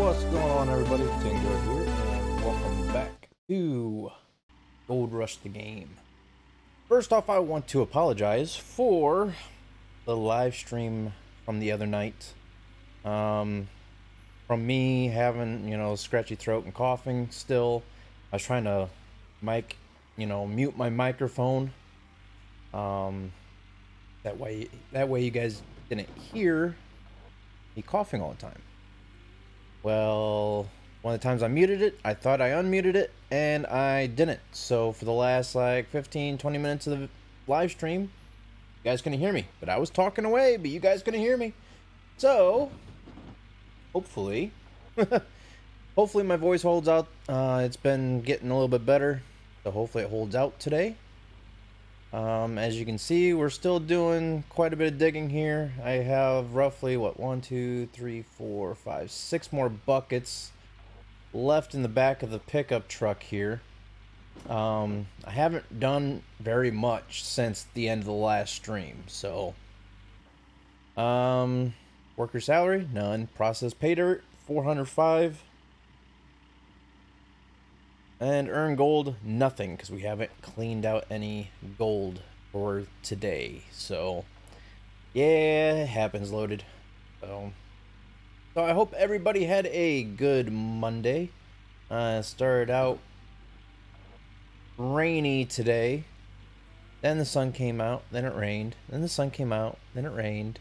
What's going on, everybody? Tingoat here, and welcome back to Gold Rush the game. First off, I want to apologize for the live stream from the other night. From me having, scratchy throat and coughing still. I was trying to mute my microphone. That way you guys didn't hear me coughing all the time. Well, one of the times I muted it, I thought I unmuted it, and I didn't. So for the last like 15-20 minutes of the live stream, you guys couldn't hear me. But I was talking away, but you guys couldn't hear me. So hopefully hopefully my voice holds out. It's been getting a little bit better, so hopefully it holds out today. As you can see, we're still doing quite a bit of digging here. I have roughly, what, 1, 2, 3, 4, 5, 6 more buckets left in the back of the pickup truck here. I haven't done very much since the end of the last stream, so worker salary, none. Process pay dirt, 405. And earn gold, nothing, because we haven't cleaned out any gold for today. So, yeah, it happens, loaded. So I hope everybody had a good Monday. Started out rainy today. Then the sun came out, then it rained. Then the sun came out, then it rained.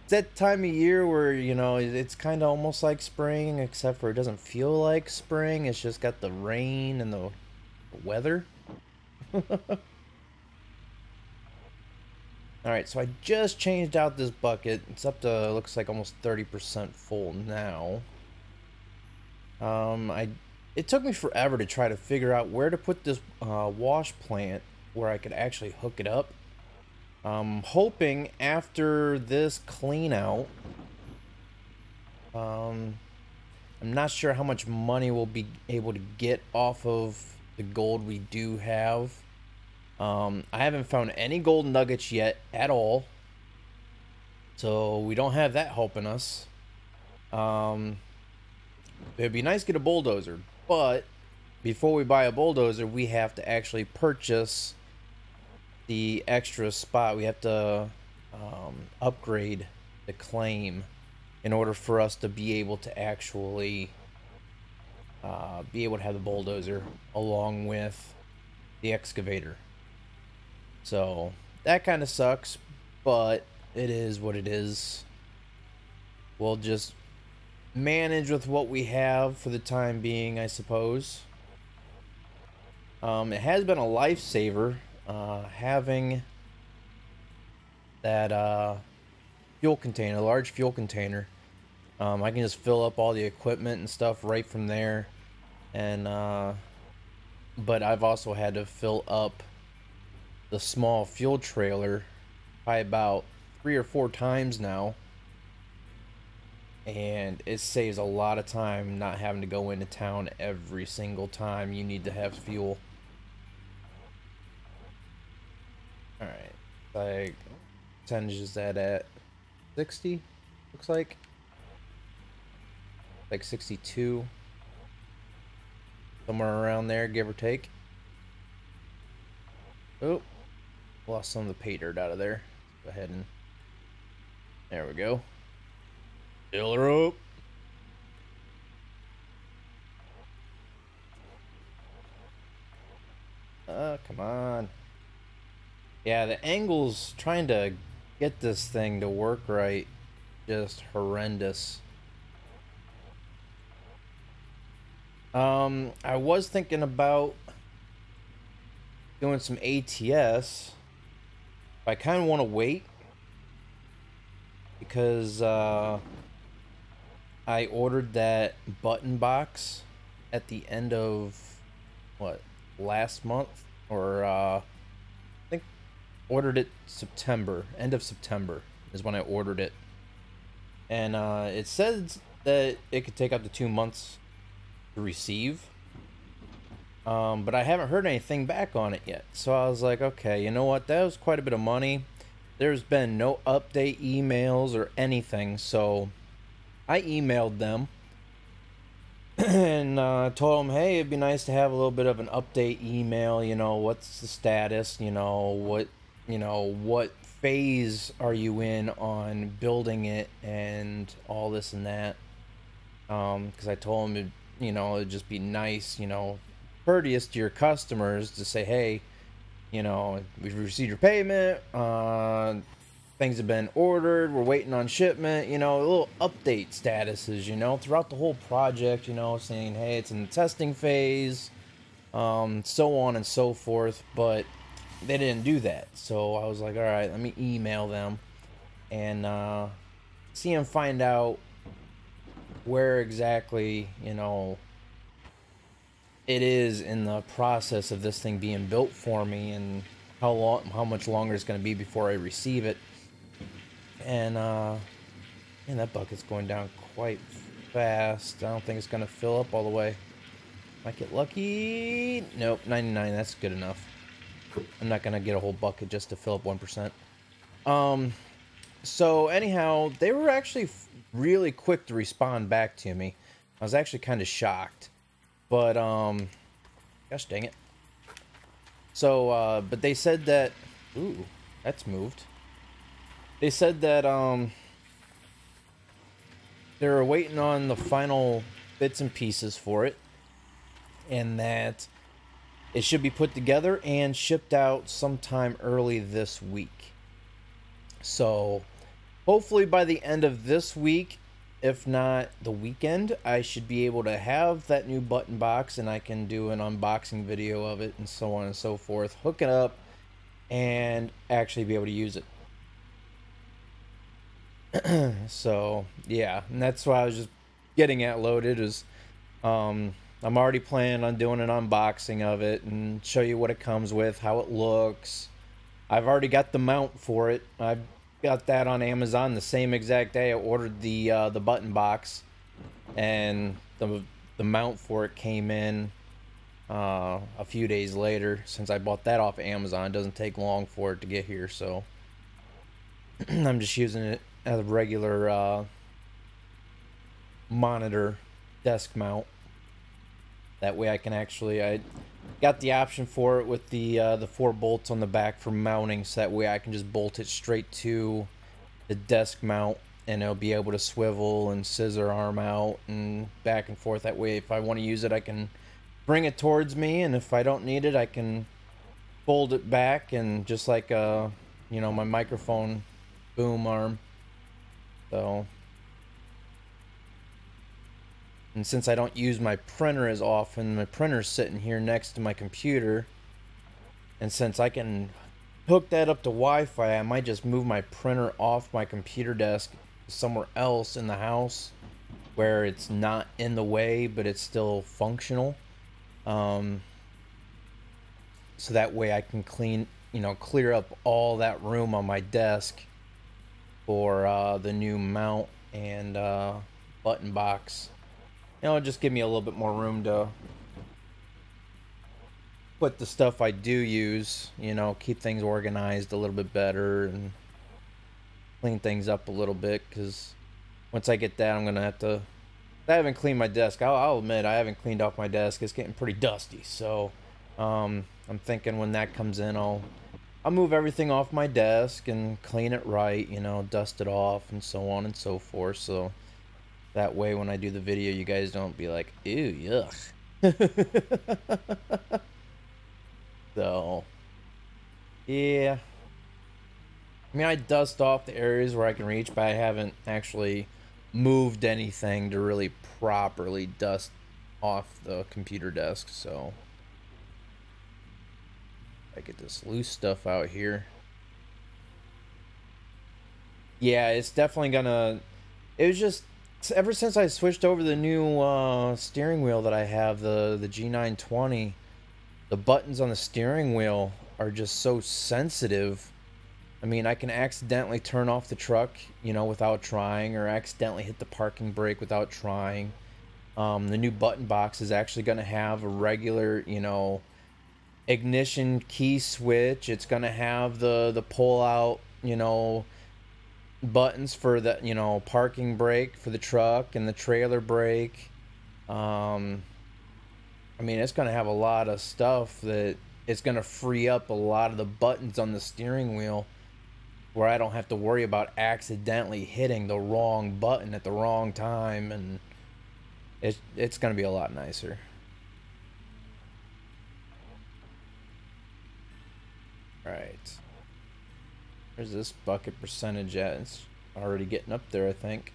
It's that time of year where, it's kind of almost like spring, except for it doesn't feel like spring. It's just got the rain and the weather. Alright, so I just changed out this bucket. It's up to, looks like almost 30% full now. It took me forever to try to figure out where to put this wash plant where I could actually hook it up. Hoping after this clean out, I'm not sure how much money we'll be able to get off of the gold we do have. I haven't found any gold nuggets yet at all, so we don't have that helping us. It'd be nice to get a bulldozer, but before we buy a bulldozer, we have to actually purchase the extra spot. We have to upgrade the claim in order for us to be able to actually be able to have the bulldozer along with the excavator. So that kind of sucks, but it is what it is. We'll just manage with what we have for the time being, I suppose. It has been a lifesaver having that fuel container, large fuel container. I can just fill up all the equipment and stuff right from there, and but I've also had to fill up the small fuel trailer by about 3 or 4 times now, and it saves a lot of time not having to go into town every single time you need to have fuel. Alright, like, percentage is that at 60? Looks like 62, somewhere around there, give or take. Oh, lost some of the pay dirt out of there. Go ahead and there we go. Fill her up. Come on. Yeah, the angles trying to get this thing to work right, just horrendous. I was thinking about doing some ATS. I kind of want to wait because I ordered that button box at the end of what, last month, or I think ordered it September, end of September is when I ordered it, and it says that it could take up to 2 months to receive, but I haven't heard anything back on it yet. So I was like, okay, you know what, that was quite a bit of money. There's been no update emails or anything, so I emailed them and told them, hey, it'd be nice to have a little bit of an update email. You know, what's the status? You know, what phase are you in on building it and all this and that. Because I told them, it'd just be nice, courteous to your customers to say, hey, we've received your payment. Things have been ordered. We're waiting on shipment. Little update statuses, throughout the whole project, saying, hey, it's in the testing phase, so on and so forth. But they didn't do that. So I was like, all right, let me email them and see and find out where exactly, it is in the process of this thing being built for me, and how much longer it's going to be before I receive it. And man, that bucket's going down quite fast. I don't think it's going to fill up all the way. Might get lucky. Nope, 99. That's good enough. I'm not going to get a whole bucket just to fill up 1%. So anyhow, they were actually really quick to respond back to me. I was actually kind of shocked. But, gosh dang it. So, but they said that, ooh, that's moved. They said that, they were waiting on the final bits and pieces for it, and that it should be put together and shipped out sometime early this week. So, hopefully by the end of this week, if not the weekend, I should be able to have that new button box, and I can do an unboxing video of it and so on and so forth. Hook it up and actually be able to use it. So yeah, and that's why I was just getting at loaded is I'm already planning on doing an unboxing of it and show you what it comes with, how it looks. I've already got the mount for it. I've got that on Amazon the same exact day I ordered the button box, and the mount for it came in a few days later. Since I bought that off of Amazon, it doesn't take long for it to get here, so I'm just using it as a regular monitor desk mount. That way I can actually, I got the option for it with the 4 bolts on the back for mounting, so that way I can just bolt it straight to the desk mount, and it'll be able to swivel and scissor arm out and back and forth. That way if I want to use it, I can bring it towards me, and if I don't need it, I can fold it back, and just like my microphone boom arm. So, and since I don't use my printer as often, my printer's sitting here next to my computer, and since I can hook that up to Wi-Fi, I might just move my printer off my computer desk somewhere else in the house where it's not in the way, but it's still functional. So that way I can clear up all that room on my desk for the new mount and button box. Just give me a little bit more room to put the stuff I do use, keep things organized a little bit better and clean things up a little bit, because once I get that, I'm going to have to, I haven't cleaned my desk. I'll admit, I haven't cleaned off my desk. It's getting pretty dusty, so I'm thinking when that comes in, I'll move everything off my desk and clean it right, dust it off and so on and so forth. So that way when I do the video, you guys don't be like, ew, yuck. So, yeah. I mean, I dust off the areas where I can reach, but I haven't actually moved anything to really properly dust off the computer desk, so I get this loose stuff out here. Yeah, it's definitely gonna, it was just, ever since I switched over the new steering wheel that I have, the G920, the buttons on the steering wheel are just so sensitive. I mean, I can accidentally turn off the truck, without trying, or accidentally hit the parking brake without trying. The new button box is actually going to have a regular, ignition key switch. It's going to have the pull out, buttons for the, you know, parking brake for the truck and the trailer brake. I mean, it's going to have a lot of stuff that it's going to free up a lot of the buttons on the steering wheel where I don't have to worry about accidentally hitting the wrong button at the wrong time, and it's going to be a lot nicer. All right. Where's this bucket percentage at? It's already getting up there, I think.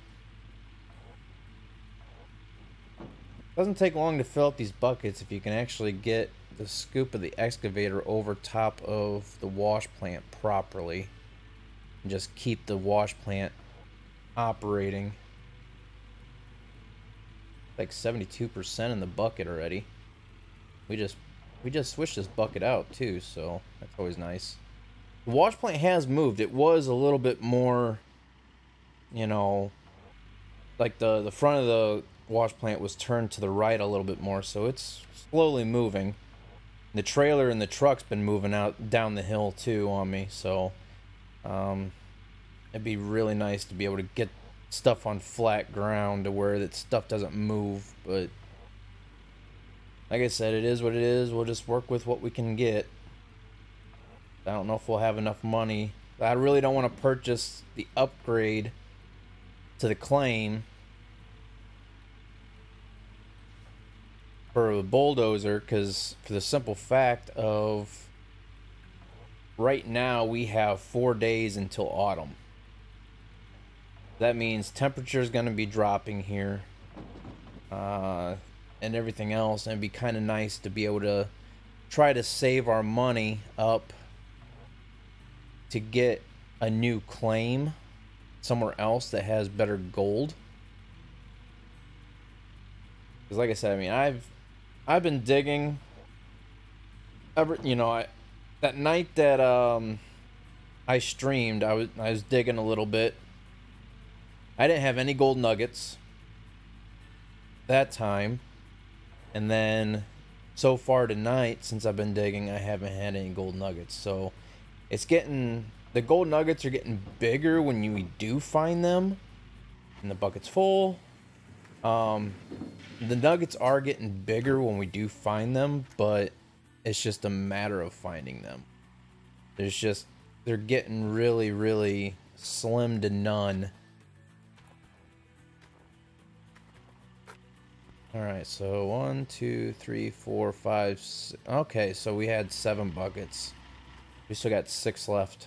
Doesn't take long to fill up these buckets if you can actually get the scoop of the excavator over top of the wash plant properly and just keep the wash plant operating. Like 72% in the bucket already. We just switched this bucket out too, so that's always nice. The wash plant has moved. It was a little bit more, you know, like the front of the wash plant was turned to the right a little bit more, so it's slowly moving. The trailer and the truck's been moving out down the hill too on me, so it'd be really nice to be able to get stuff on flat ground to where that stuff doesn't move. But like I said, it is what it is. We'll just work with what we can get. I don't know if we'll have enough money. I really don't want to purchase the upgrade to the claim for a bulldozer, because for the simple fact of right now we have 4 days until autumn. That means temperature is going to be dropping here, and everything else, and it'd be kind of nice to be able to try to save our money up to get a new claim somewhere else that has better gold. Because like I said, I mean, I've been digging ever, you know, that night that I streamed, I was digging a little bit. I didn't have any gold nuggets that time, and then so far tonight, since I've been digging, I haven't had any gold nuggets. So it's getting, the gold nuggets are getting bigger when you do find them and the bucket's full. The nuggets are getting bigger when we do find them, but it's just a matter of finding them. They're getting really, really slim to none. Alright, so 1, 2, 3, 4, 5, 6. Okay, so we had 7 buckets. We still got 6 left.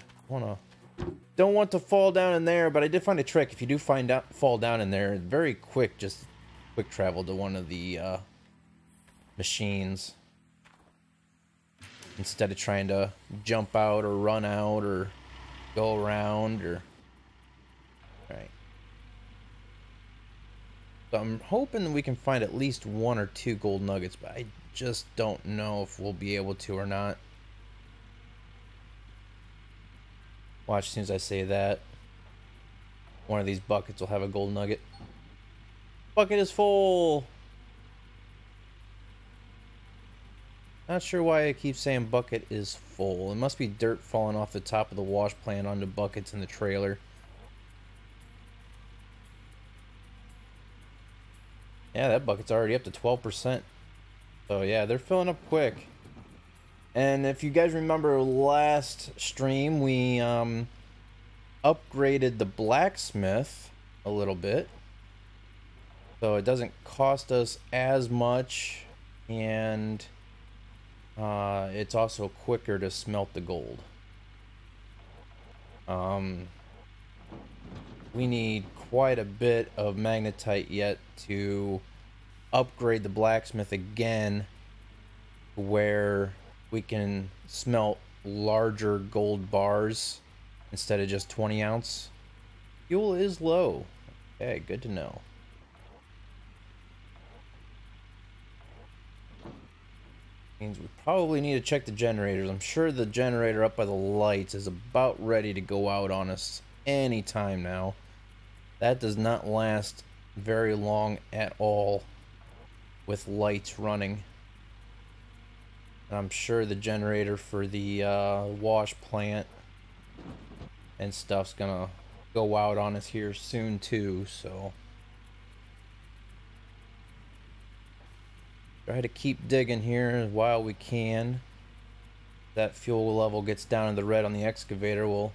Don't want to fall down in there, but I did find a trick. If you do fall down in there, very quick, just quick travel to one of the machines instead of trying to jump out or run out or go around. Or alright. So I'm hoping we can find at least 1 or 2 gold nuggets, but I just don't know if we'll be able to or not. Watch, as soon as I say that, one of these buckets will have a gold nugget. Bucket is full! Not sure why I keep saying bucket is full. It must be dirt falling off the top of the wash plant onto buckets in the trailer. Yeah, that bucket's already up to 12%. So yeah, they're filling up quick. And if you guys remember last stream, we upgraded the blacksmith a little bit. So it doesn't cost us as much, and it's also quicker to smelt the gold. We need quite a bit of magnetite yet to upgrade the blacksmith again, where we can smelt larger gold bars instead of just 20 ounce. Fuel is low. Okay, good to know. Means we probably need to check the generators. I'm sure the generator up by the lights is about ready to go out on us any time now. That does not last very long at all with lights running. And I'm sure the generator for the wash plant and stuff's gonna go out on us here soon too, so try to keep digging here while we can. That fuel level gets down in the red on the excavator, we'll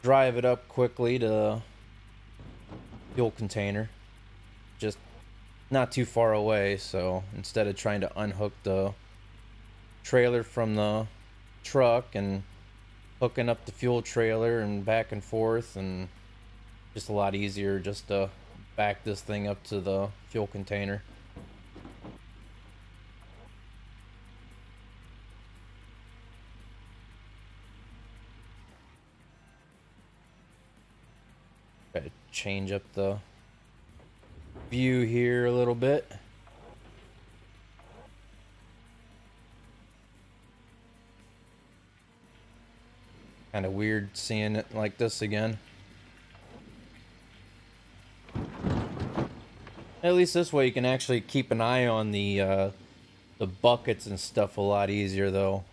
drive it up quickly to the fuel container. Just not too far away, so instead of trying to unhook the trailer from the truck and hooking up the fuel trailer and back and forth, and just a lot easier just to back this thing up to the fuel container. Try to change up the view here a little bit. Kind of weird seeing it like this again. At least this way you can actually keep an eye on the buckets and stuff a lot easier though.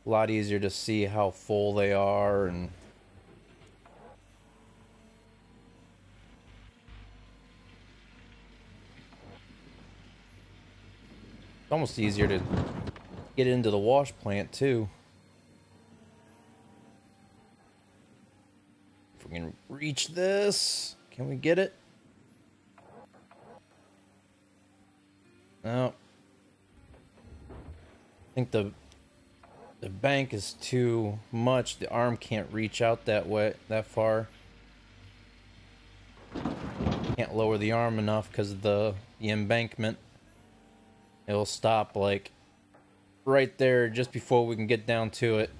A lot easier to see how full they are, and it's almost easier to get into the wash plant too. If we can reach this, can we get it? No. I think the bank is too much. The arm can't reach out that far. Can't lower the arm enough because of the embankment. It'll stop like right there just before we can get down to it.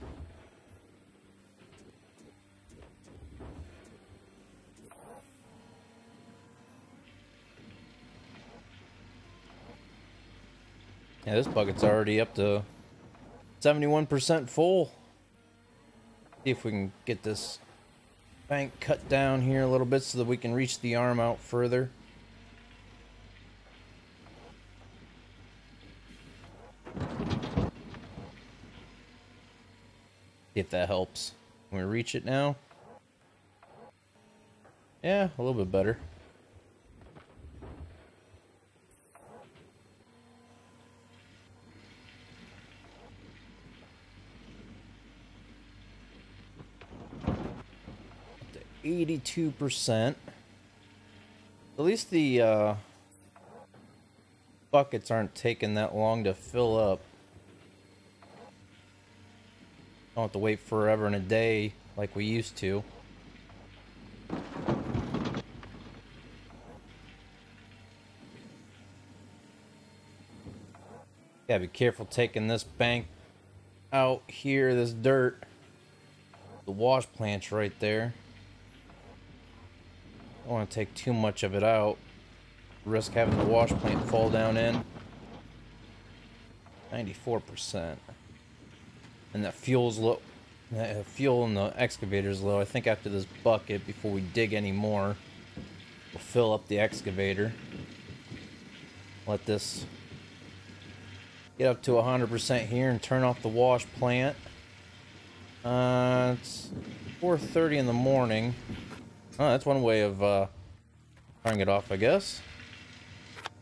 Yeah, this bucket's already up to 71% full. See if we can get this bank cut down here a little bit so that we can reach the arm out further. See if that helps. Can we reach it now? Yeah, a little bit better. Up to 82%. At least the buckets aren't taking that long to fill up. Don't have to wait forever and a day like we used to. Gotta be careful taking this bank out here, this dirt. The wash plant's right there. Don't want to take too much of it out. Risk having the wash plant fall down in. 94%. And that fuel's low. The fuel in the excavator's low. I think after this bucket, before we dig any more, we'll fill up the excavator. Let this get up to 100% here and turn off the wash plant. It's 4:30 in the morning. Oh, that's one way of turning it off, I guess.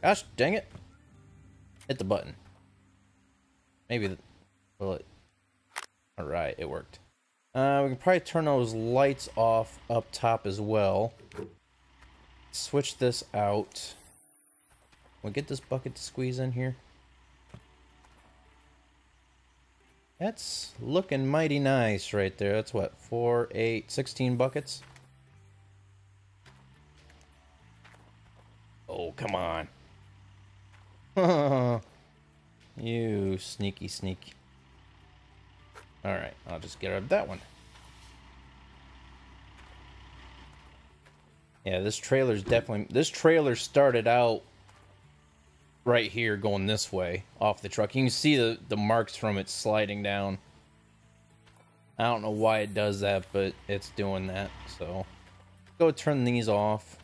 Gosh, dang it. Hit the button. Maybe will it? Alright, it worked. We can probably turn those lights off up top as well. Switch this out. We'll get this bucket to squeeze in here. That's looking mighty nice right there. That's what, 4, 8, 16 buckets? Oh, come on. You sneaky sneak. Alright, I'll just get rid of that one. Yeah, this trailer's definitely... This trailer started out right here going this way off the truck. You can see the marks from it sliding down. I don't know why it does that, but it's doing that. So, go turn these off.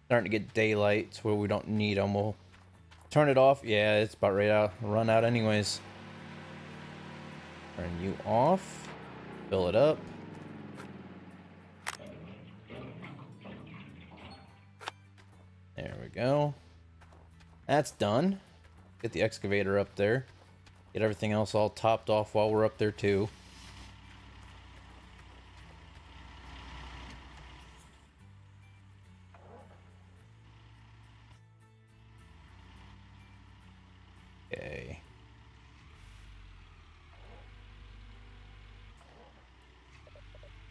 Starting to get daylight to where we don't need them. We'll turn it off. Yeah, it's about ready to run out anyways. Turn you off. Fill it up. go. That's done. Get the excavator up there. Get everything else all topped off while we're up there too. Okay.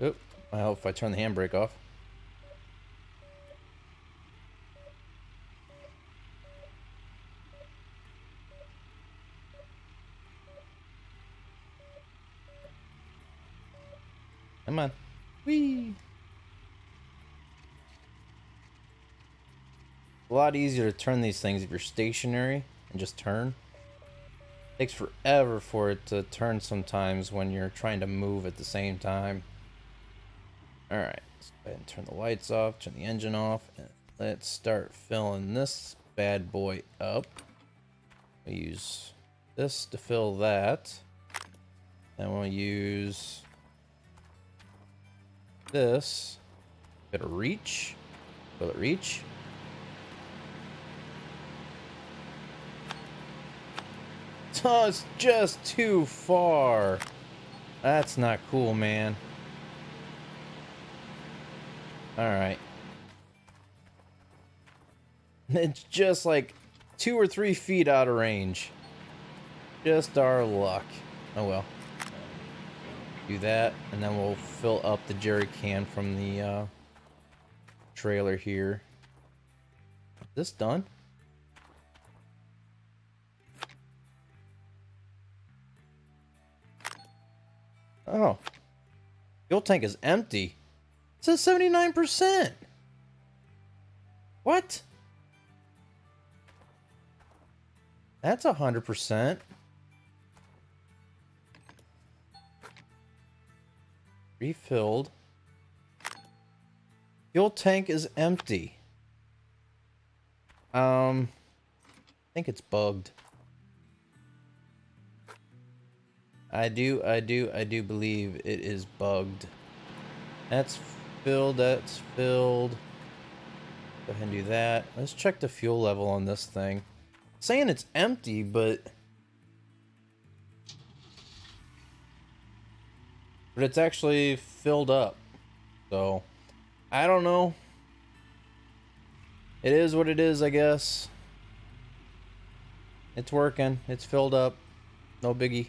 Oop, I hope if I turn the handbrake off. Come on. Whee! A lot easier to turn these things if you're stationary and just turn. Takes forever for it to turn sometimes when you're trying to move at the same time. Alright, let's go ahead and turn the lights off, turn the engine off, and let's start filling this bad boy up. We use this to fill that. Then we'll use this. Got a reach. Will it reach? Oh, it's just too far. That's not cool, man. Alright. It's just like 2 or 3 feet out of range. Just our luck. Oh well. Do that, and then we'll fill up the jerry can from the trailer here. Is this done? Oh. Fuel tank is empty. It says 79%. What? That's 100%. Refilled. Fuel tank is empty. I think it's bugged. I do believe it is bugged. That's filled, that's filled. Go ahead and do that. Let's check the fuel level on this thing. It's saying it's empty, but it's actually filled up. So, I don't know. It is what it is, I guess. It's working. It's filled up. No biggie.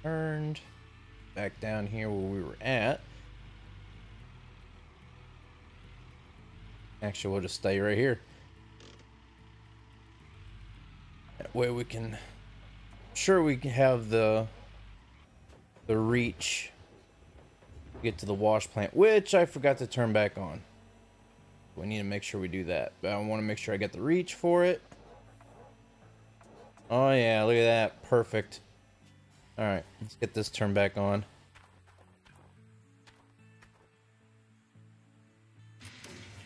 Turned back down here where we were at. Actually, we'll just stay right here. That way we can, sure, we can have the reach to get to the wash plant, which I forgot to turn back on. We need to make sure we do that. But I want to make sure I get the reach for it. Oh yeah, look at that, perfect. All right, let's get this turned back on.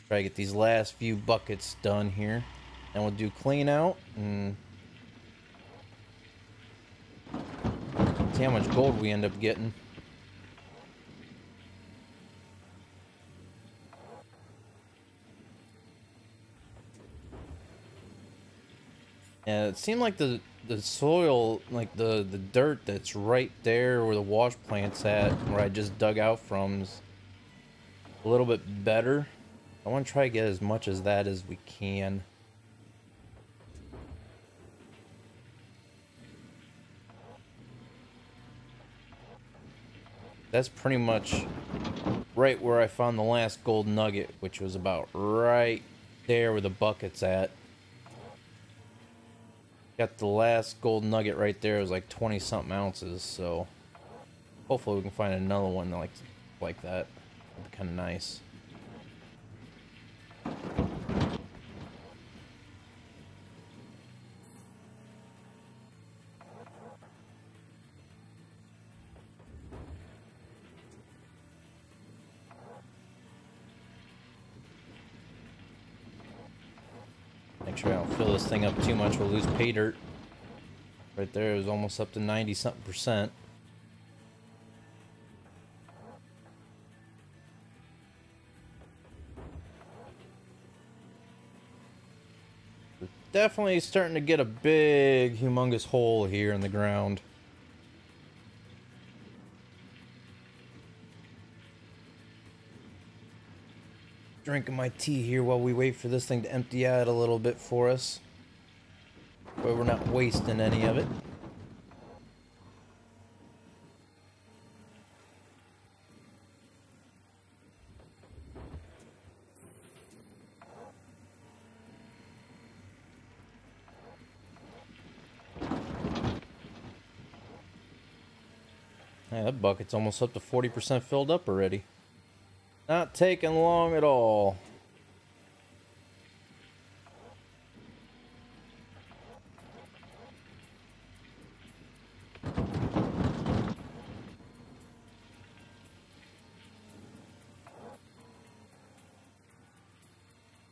Try to get these last few buckets done here, and we'll do clean out and see how much gold we end up getting. Yeah, it seemed like the soil, like the dirt that's right there where the wash plant's at, where I just dug out from, is a little bit better. I want to try to get as much as that as we can. That's pretty much right where I found the last gold nugget, which was about right there where the bucket's at. Got the last gold nugget right there. It was like 20 something ounces, so hopefully we can find another one like that. That'd be kind of nice. Make sure I don't fill this thing up too much. We'll lose pay dirt. Right there, it was almost up to 90 something %. definitely starting to get a big, humongous hole here in the ground. Drinking my tea here while we wait for this thing to empty out a little bit for us. But we're not wasting any of it. Yeah, that bucket's almost up to 40% filled up already. Not taking long at all.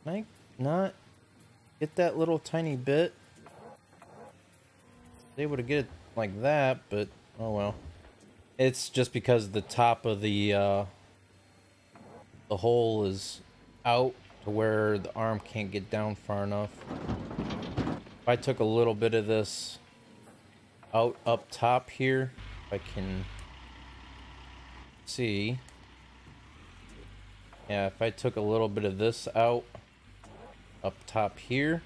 Can I not get that little tiny bit? I was able to get it like that, but oh well. It's just because the top of the hole is out to where the arm can't get down far enough. If I took a little bit of this out up top here, if I can see. Yeah, if I took a little bit of this out up top here,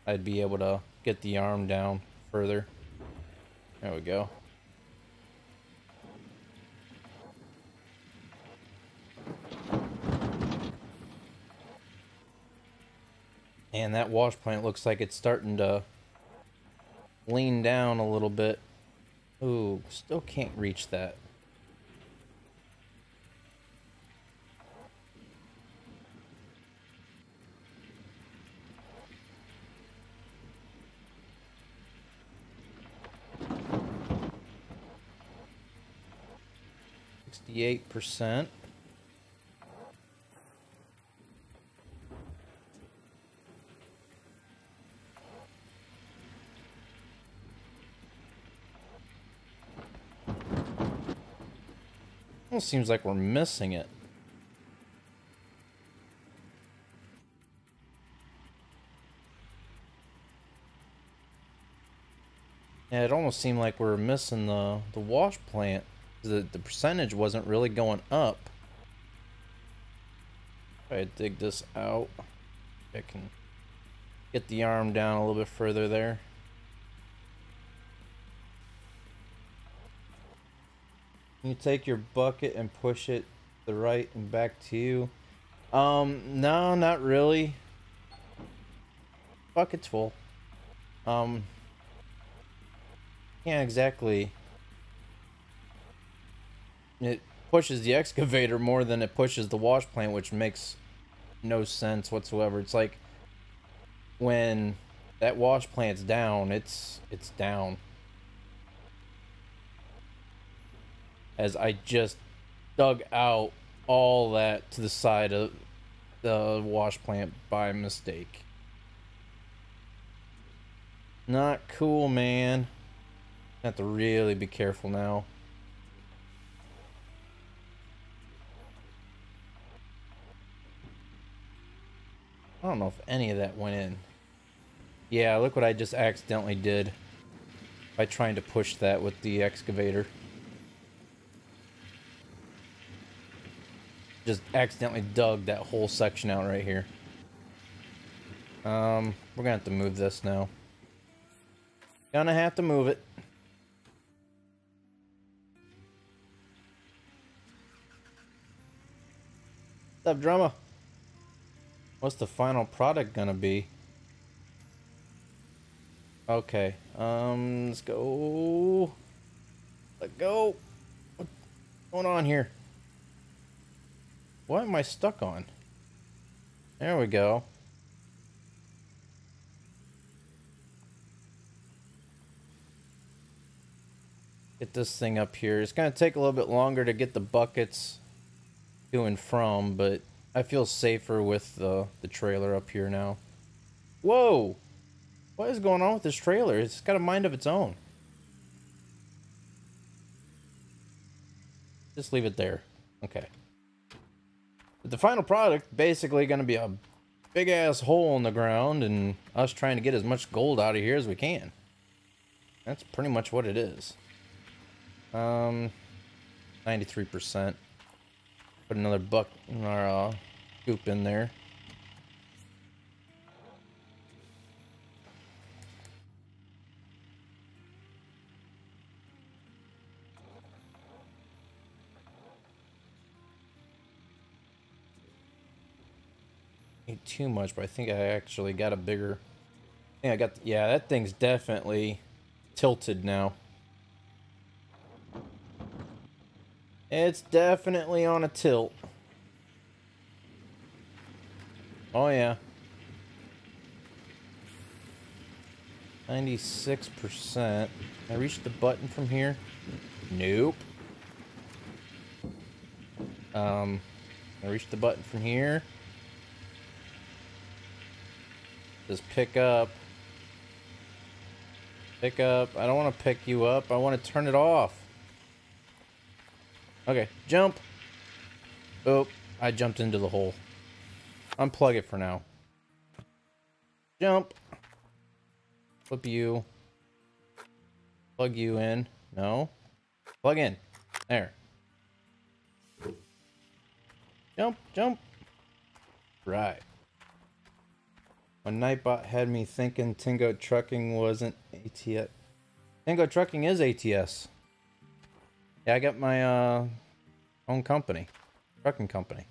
I'd be able to get the arm down further. There we go. And that wash plant looks like it's starting to lean down a little bit. Ooh, still can't reach that. %. Almost seems like we're missing it. Yeah, it almost seemed like we were missing the wash plant. The percentage wasn't really going up. If I dig this out, I can get the arm down a little bit further there. You take your bucket and push it to the right and back to you. No, not really. Bucket's full. Can't exactly. It pushes the excavator more than it pushes the wash plant, which makes no sense whatsoever. It's like when that wash plant's down, it's down. As I just dug out all that to the side of the wash plant by mistake. Not cool, man. Have to really be careful now. I don't know if any of that went in. Yeah, look what I just accidentally did by trying to push that with the excavator. Just accidentally dug that whole section out right here. We're gonna have to move this now. Gonna have to move it. What's up, drama? What's the final product gonna be? Okay, let's go. Let go. What's going on here? What am I stuck on? There we go. Get this thing up here. It's gonna take a little bit longer to get the buckets to and from, but I feel safer with the trailer up here now. Whoa! What is going on with this trailer? It's got a mind of its own. Just leave it there. Okay. But the final product basically going to be a big ass hole in the ground and us trying to get as much gold out of here as we can. That's pretty much what it is. 93%. Put another buck in our scoop in there. Ain't too much, but I think I actually got a bigger. I think I got. Yeah, that thing's definitely tilted now. It's definitely on a tilt. Oh yeah. 96%. I reached the button from here? Nope. I reached the button from here. Just pick up. Pick up. I don't want to pick you up. I want to turn it off. Okay, jump. Oh, I jumped into the hole. Unplug it for now. Jump. Flip you. Plug you in. No. Plug in. There. Jump, jump. Right. When Nightbot had me thinking Tingoat Trucking wasn't ATS. Tingoat Trucking is ATS. Yeah, I got my own company. Trucking company.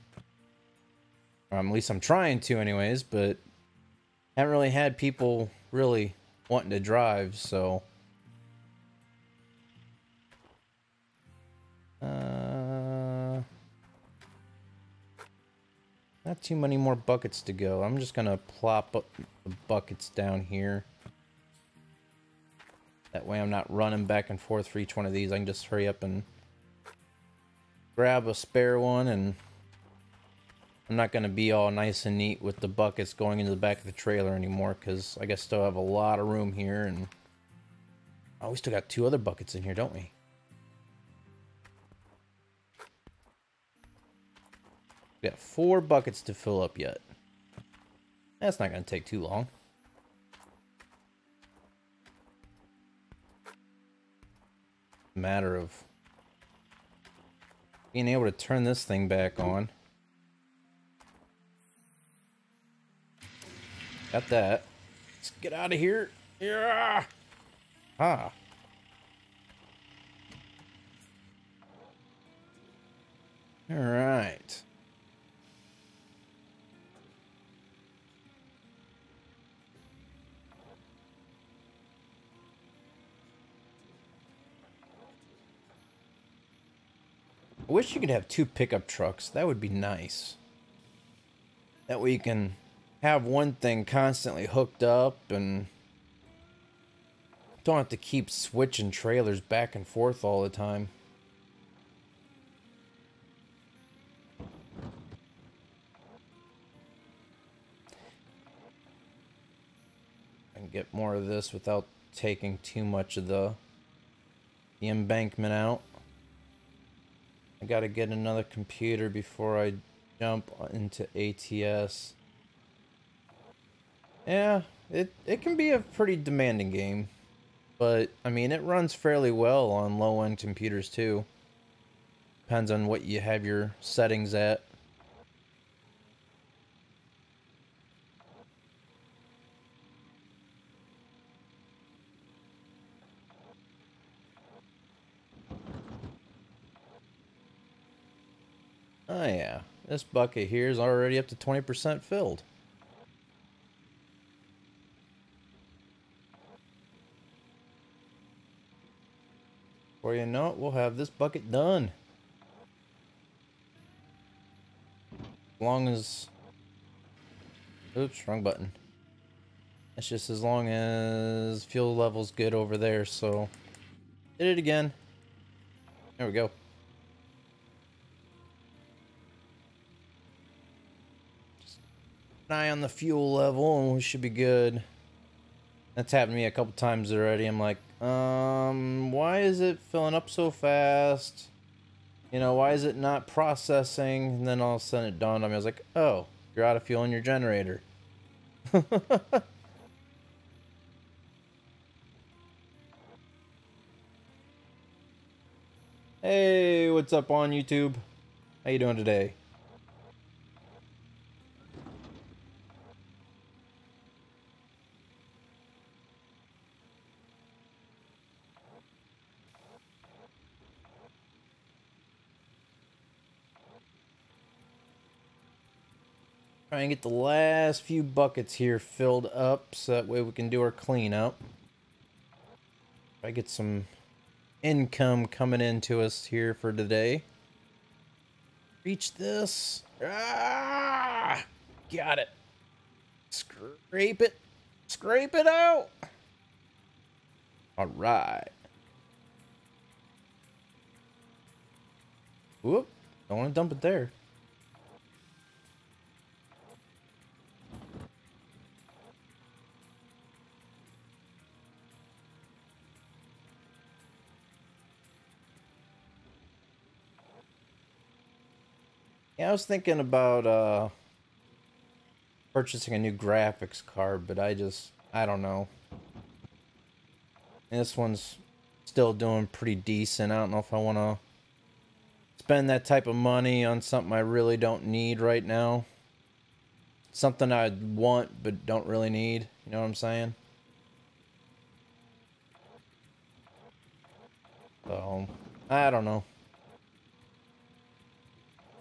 At least I'm trying to anyways, but haven't really had people really wanting to drive, so... Not too many more buckets to go. I'm just gonna plop up the buckets down here. That way I'm not running back and forth for each one of these. I can just hurry up and grab a spare one, and I'm not gonna be all nice and neat with the buckets going into the back of the trailer anymore, because I guess still have a lot of room here, and oh, we still got 2 other buckets in here, don't we? We got 4 buckets to fill up yet. That's not going to take too long. Matter of being able to turn this thing back on. Got that. Let's get out of here. Yeah. Ah. All right. I wish you could have 2 pickup trucks. That would be nice. That way you can have one thing constantly hooked up and don't have to keep switching trailers back and forth all the time. I can get more of this without taking too much of the embankment out. I gotta get another computer before I jump into ATS. Yeah, it can be a pretty demanding game. But, I mean, it runs fairly well on low-end computers, too. Depends on what you have your settings at. Oh, yeah. This bucket here is already up to 20% filled. Before you know it, we'll have this bucket done. As long as... Oops, wrong button. That's just as long as fuel level's good over there, so... Did it again. There we go. Just an eye on the fuel level and we should be good. That's happened to me a couple times already. I'm like, why is it filling up so fast? You know, why is it not processing? And then all of a sudden it dawned on me. I was like, oh, you're out of fuel in your generator. Hey, what's up on YouTube? How you doing today? Try and get the last few buckets here filled up so that way we can do our cleanup. Try to get some income coming into us here for today. Reach this. Ah! Got it. Scrape it. Scrape it out. All right. Whoop. Don't want to dump it there. Yeah, I was thinking about purchasing a new graphics card, but I don't know. And this one's still doing pretty decent. I don't know if I want to spend that type of money on something I really don't need right now. Something I want but don't really need. You know what I'm saying? So, I don't know.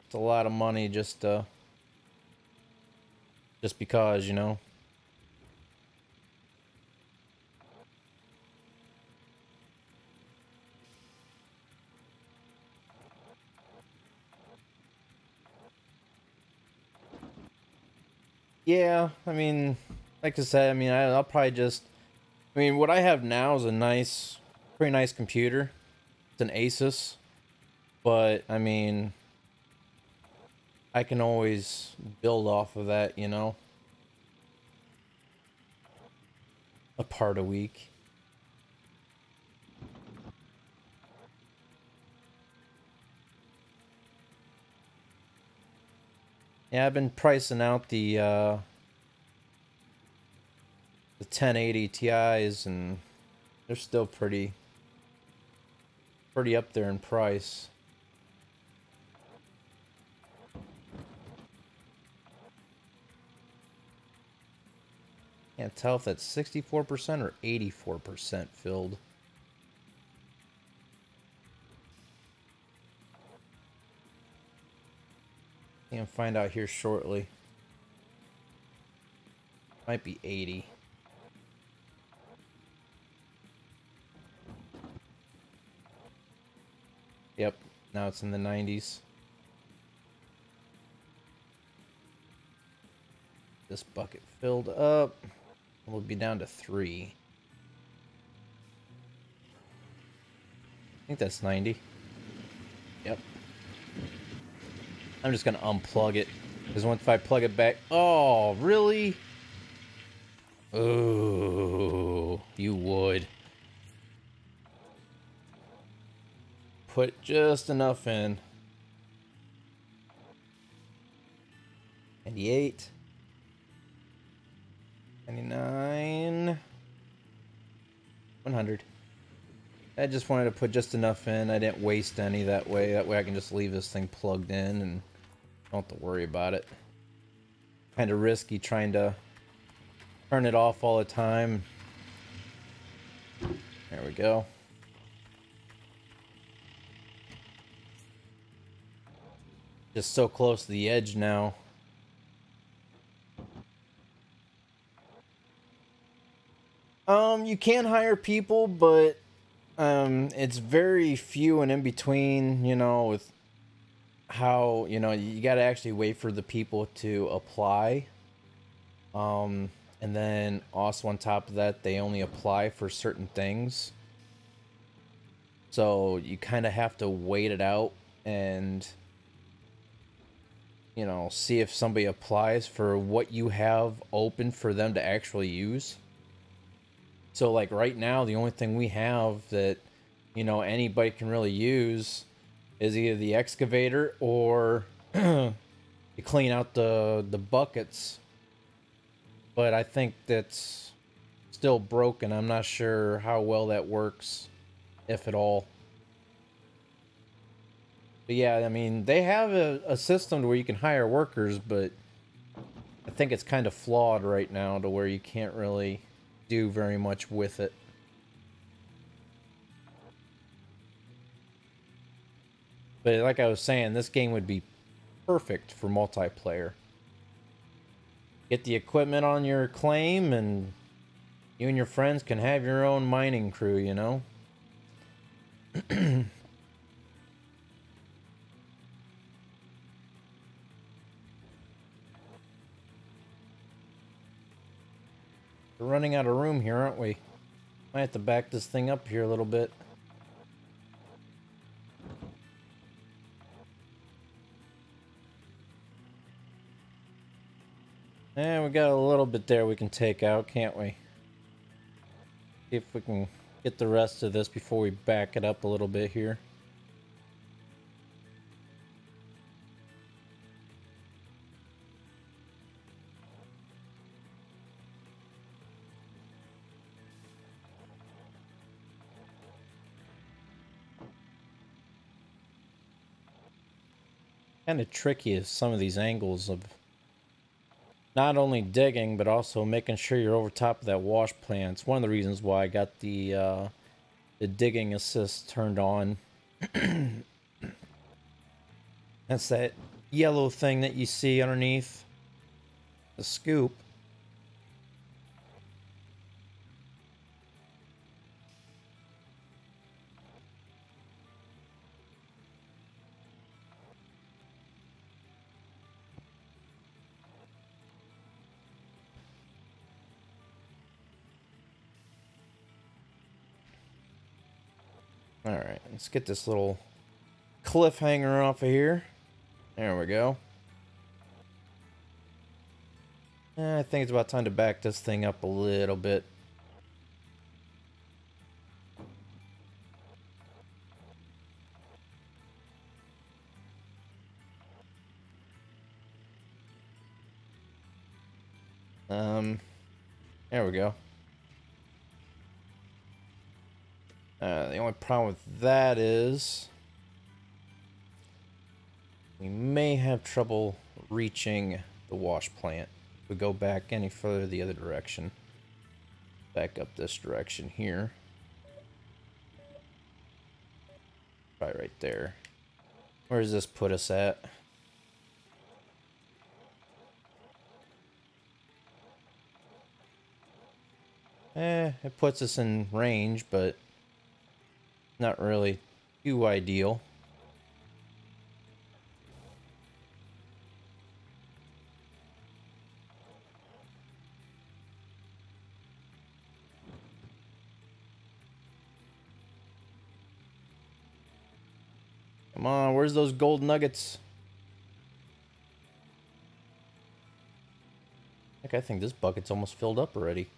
It's a lot of money just because, you know. Yeah, I mean, like I said, I mean, I'll probably just, I mean, what I have now is a pretty nice computer. It's an ASUS, but I mean, I can always build off of that, you know, a part a week. Yeah, I've been pricing out the 1080 Ti's, and they're still pretty up there in price. Can't tell if that's 64% or 84% filled. Can't find out here shortly. Might be 80. Yep, now it's in the 90s. This bucket filled up. We'll be down to 3. I think that's 90. Yep. I'm just gonna unplug it, because once if I plug it back, oh, really? Oh, you would. Put just enough in. 98. 99. 100. I just wanted to put just enough in. I didn't waste any that way. That way I can just leave this thing plugged in and don't have to worry about it. Kind of risky trying to turn it off all the time. There we go. Just so close to the edge now. You can hire people, but it's very few and in between, you know, with how, you know, you got to actually wait for the people to apply. And then also on top of that, they only apply for certain things. So you kind of have to wait it out and, you know, see if somebody applies for what you have open for them to actually use. So like right now, the only thing we have that, you know, anybody can really use is either the excavator or you clean out the buckets. But I think that's still broken. I'm not sure how well that works, if at all. But yeah, I mean, they have a system where you can hire workers, but I think it's kind of flawed right now to where you can't really do very much with it. But like I was saying, this game would be perfect for multiplayer. Get the equipment on your claim, and you and your friends can have your own mining crew, you know? We're running out of room here, aren't we? Might have to back this thing up here a little bit. And we got a little bit there we can take out, can't we? See if we can get the rest of this before we back it up a little bit here. Kind of tricky is some of these angles of not only digging, but also making sure you're over top of that wash plant. It's one of the reasons why I got the digging assist turned on. That's that yellow thing that you see underneath the scoop. Alright, let's get this little cliffhanger off of here. There we go. I think it's about time to back this thing up a little bit. There we go. The only problem with that is we may have trouble reaching the wash plant if we go back any further the other direction. Back up this direction here. Probably right there. Where does this put us at? It puts us in range, but not really too ideal. Come on, where's those gold nuggets? Heck, I think this bucket's almost filled up already.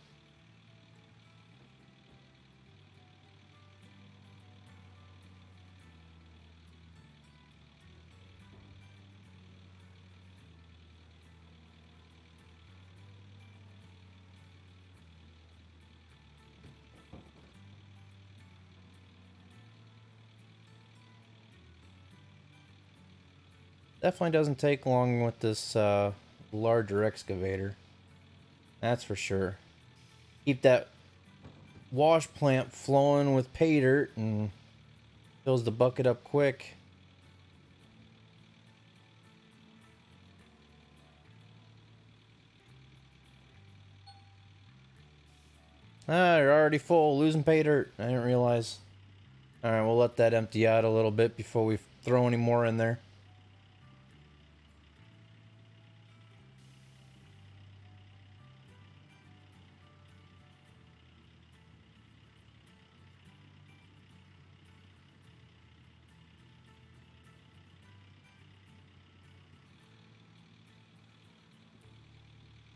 Definitely doesn't take long with this larger excavator. That's for sure. Keep that wash plant flowing with pay dirt and fills the bucket up quick. Ah, you're already full. Losing pay dirt. I didn't realize. Alright, we'll let that empty out a little bit before we throw any more in there.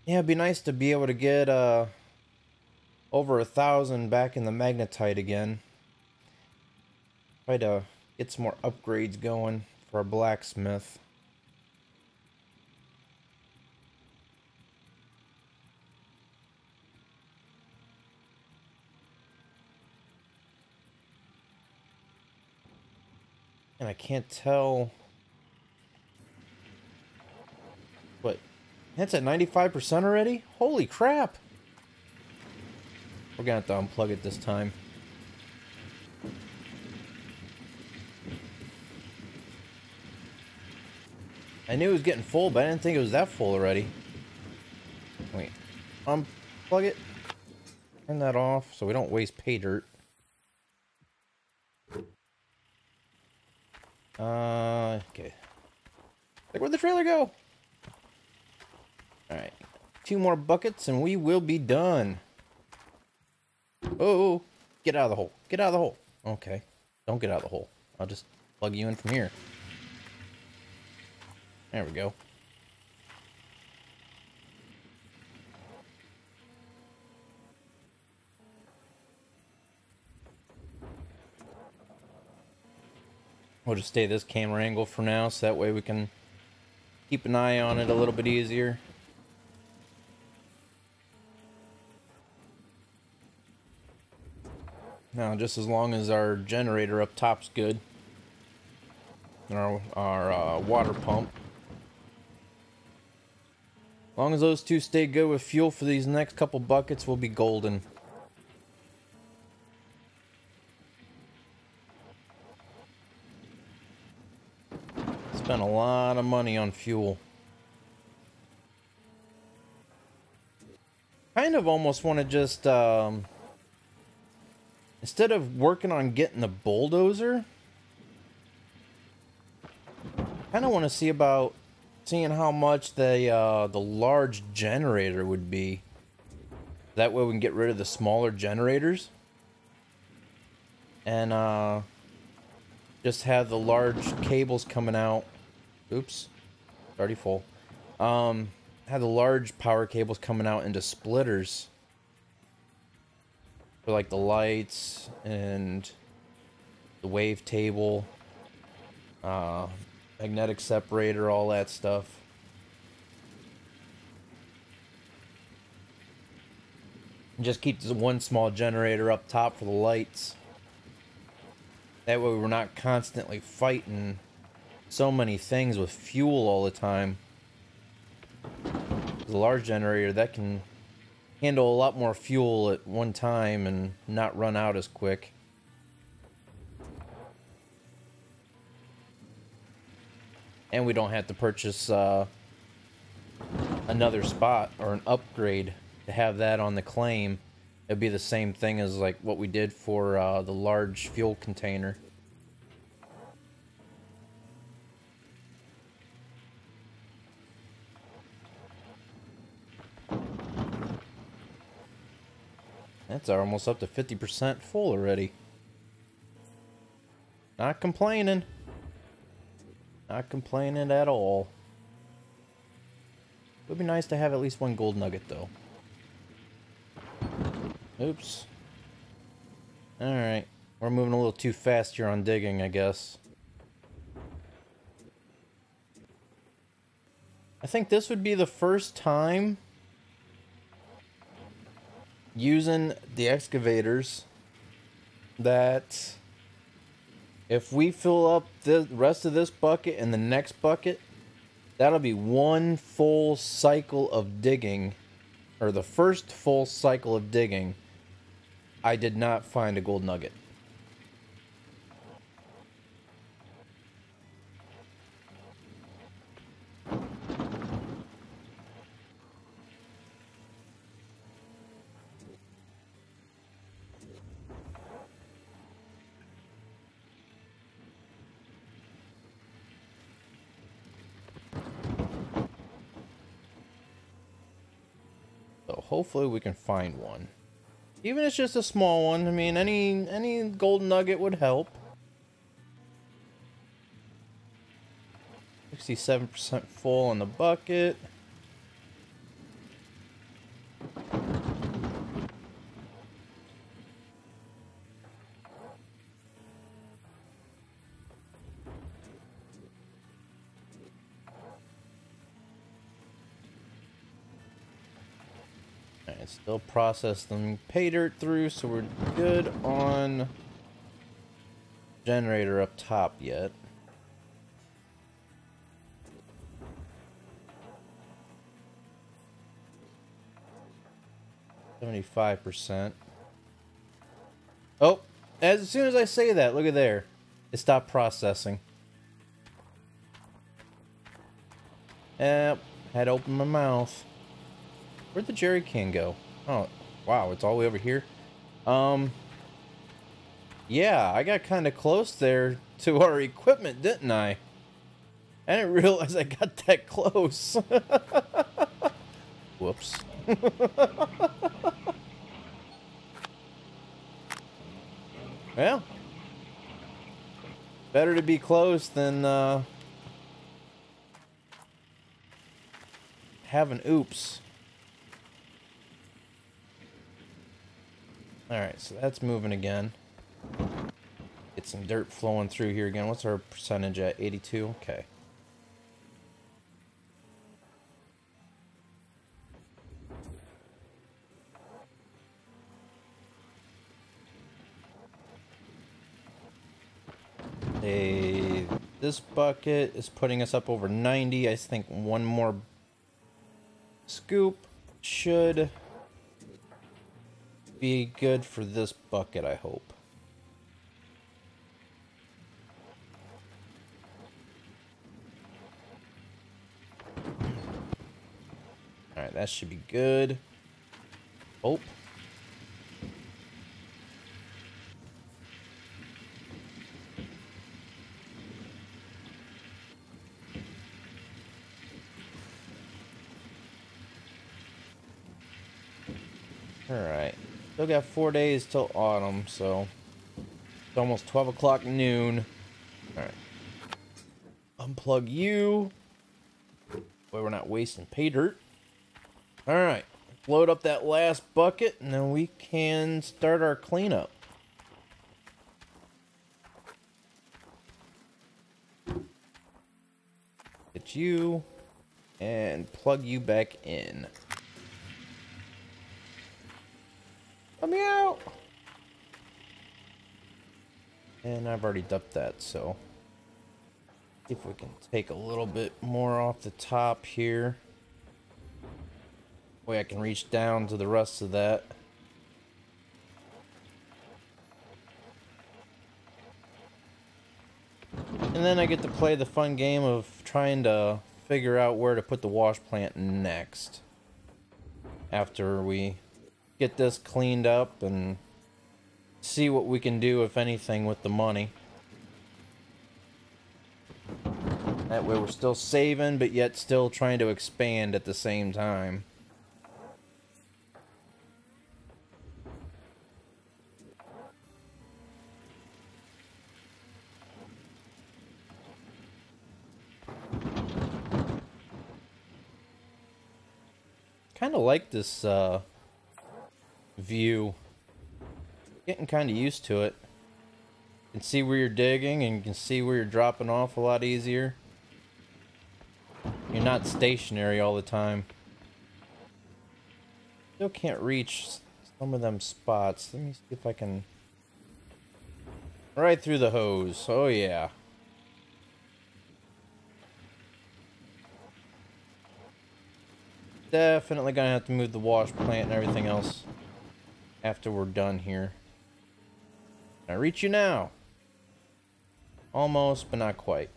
Yeah, it'd be nice to be able to get over 1,000 back in the magnetite again. Try to Get some more upgrades going for our blacksmith. And I can't tell what. That's at 95% already? Holy crap! We're gonna have to unplug it this time. I knew it was getting full, but I didn't think it was that full already. Wait. Unplug it. Turn that off so we don't waste pay dirt. Okay. Like, where'd the trailer go? Alright. 2 more buckets and we will be done. Oh, get out of the hole. Get out of the hole. Okay. Don't get out of the hole. I'll just plug you in from here. There we go. We'll just stay this camera angle for now, so that way we can keep an eye on it a little bit easier. Now, just as long as our generator up top's good, and our water pump. As long as those two stay good with fuel for these next couple buckets, we'll be golden. Spent a lot of money on fuel. Kind of almost want to just, instead of working on getting the bulldozer, kind of want to see about seeing how much the large generator would be. That way we can get rid of the smaller generators. And, just have the large cables coming out. Oops. Already full. Have the large power cables coming out into splitters. For like the lights and the wave table. Magnetic separator, all that stuff. And just keep this one small generator up top for the lights. That way we're not constantly fighting so many things with fuel all the time. The large generator, that can handle a lot more fuel at one time and not run out as quick. And we don't have to purchase another spot or an upgrade to have that on the claim. It'd be the same thing as like what we did for the large fuel container. That's almost up to 50% full already. Not complaining. Not complaining at all. It would be nice to have at least one gold nugget though. Oops. Alright. We're moving a little too fast here on digging, I guess. I think this would be the first time using the excavators that if we fill up the rest of this bucket and the next bucket, that'll be one full cycle of digging, or the first full cycle of digging. I did not find a gold nugget. So hopefully we can find one. Even if it's just a small one. I mean, any gold nugget would help. 67% full on the bucket. Alright, still process them pay dirt through, so we're good on generator up top yet. %75%. Oh, as soon as I say that, look at there. It stopped processing. Yep, had to open my mouth. Where'd the jerry can go? Oh, wow, it's all the way over here. Yeah, I got kind of close there to our equipment, didn't I? I didn't realize I got that close. Whoops. Well, better to be close than have an oops. Alright, so that's moving again. Get some dirt flowing through here again. What's our percentage at? 82? Okay. This bucket is putting us up over 90. I think one more scoop should be good for this bucket, I hope. Alright, that should be good. Hope. Alright, still got 4 days till autumn, so it's almost 12 o'clock noon. Alright, unplug you. Boy, we're not wasting pay dirt. Alright, load up that last bucket, and then we can start our cleanup. Get you, and plug you back in. Let me out! And I've already dumped that, so see if we can take a little bit more off the top here. Way I can reach down to the rest of that. And then I get to play the fun game of trying to figure out where to put the wash plant next. After we get this cleaned up and see what we can do, if anything, with the money. That way we're still saving, but yet still trying to expand at the same time. Kind of like this view. Getting kind of used to it. You can see where you're digging and you can see where you're dropping off a lot easier. You're not stationary all the time. Still can't reach some of them spots. Let me see if I can... Right through the hose. Oh yeah. Definitely gonna have to move the wash plant and everything else after we're done here. Can I reach you now? Almost, but not quite.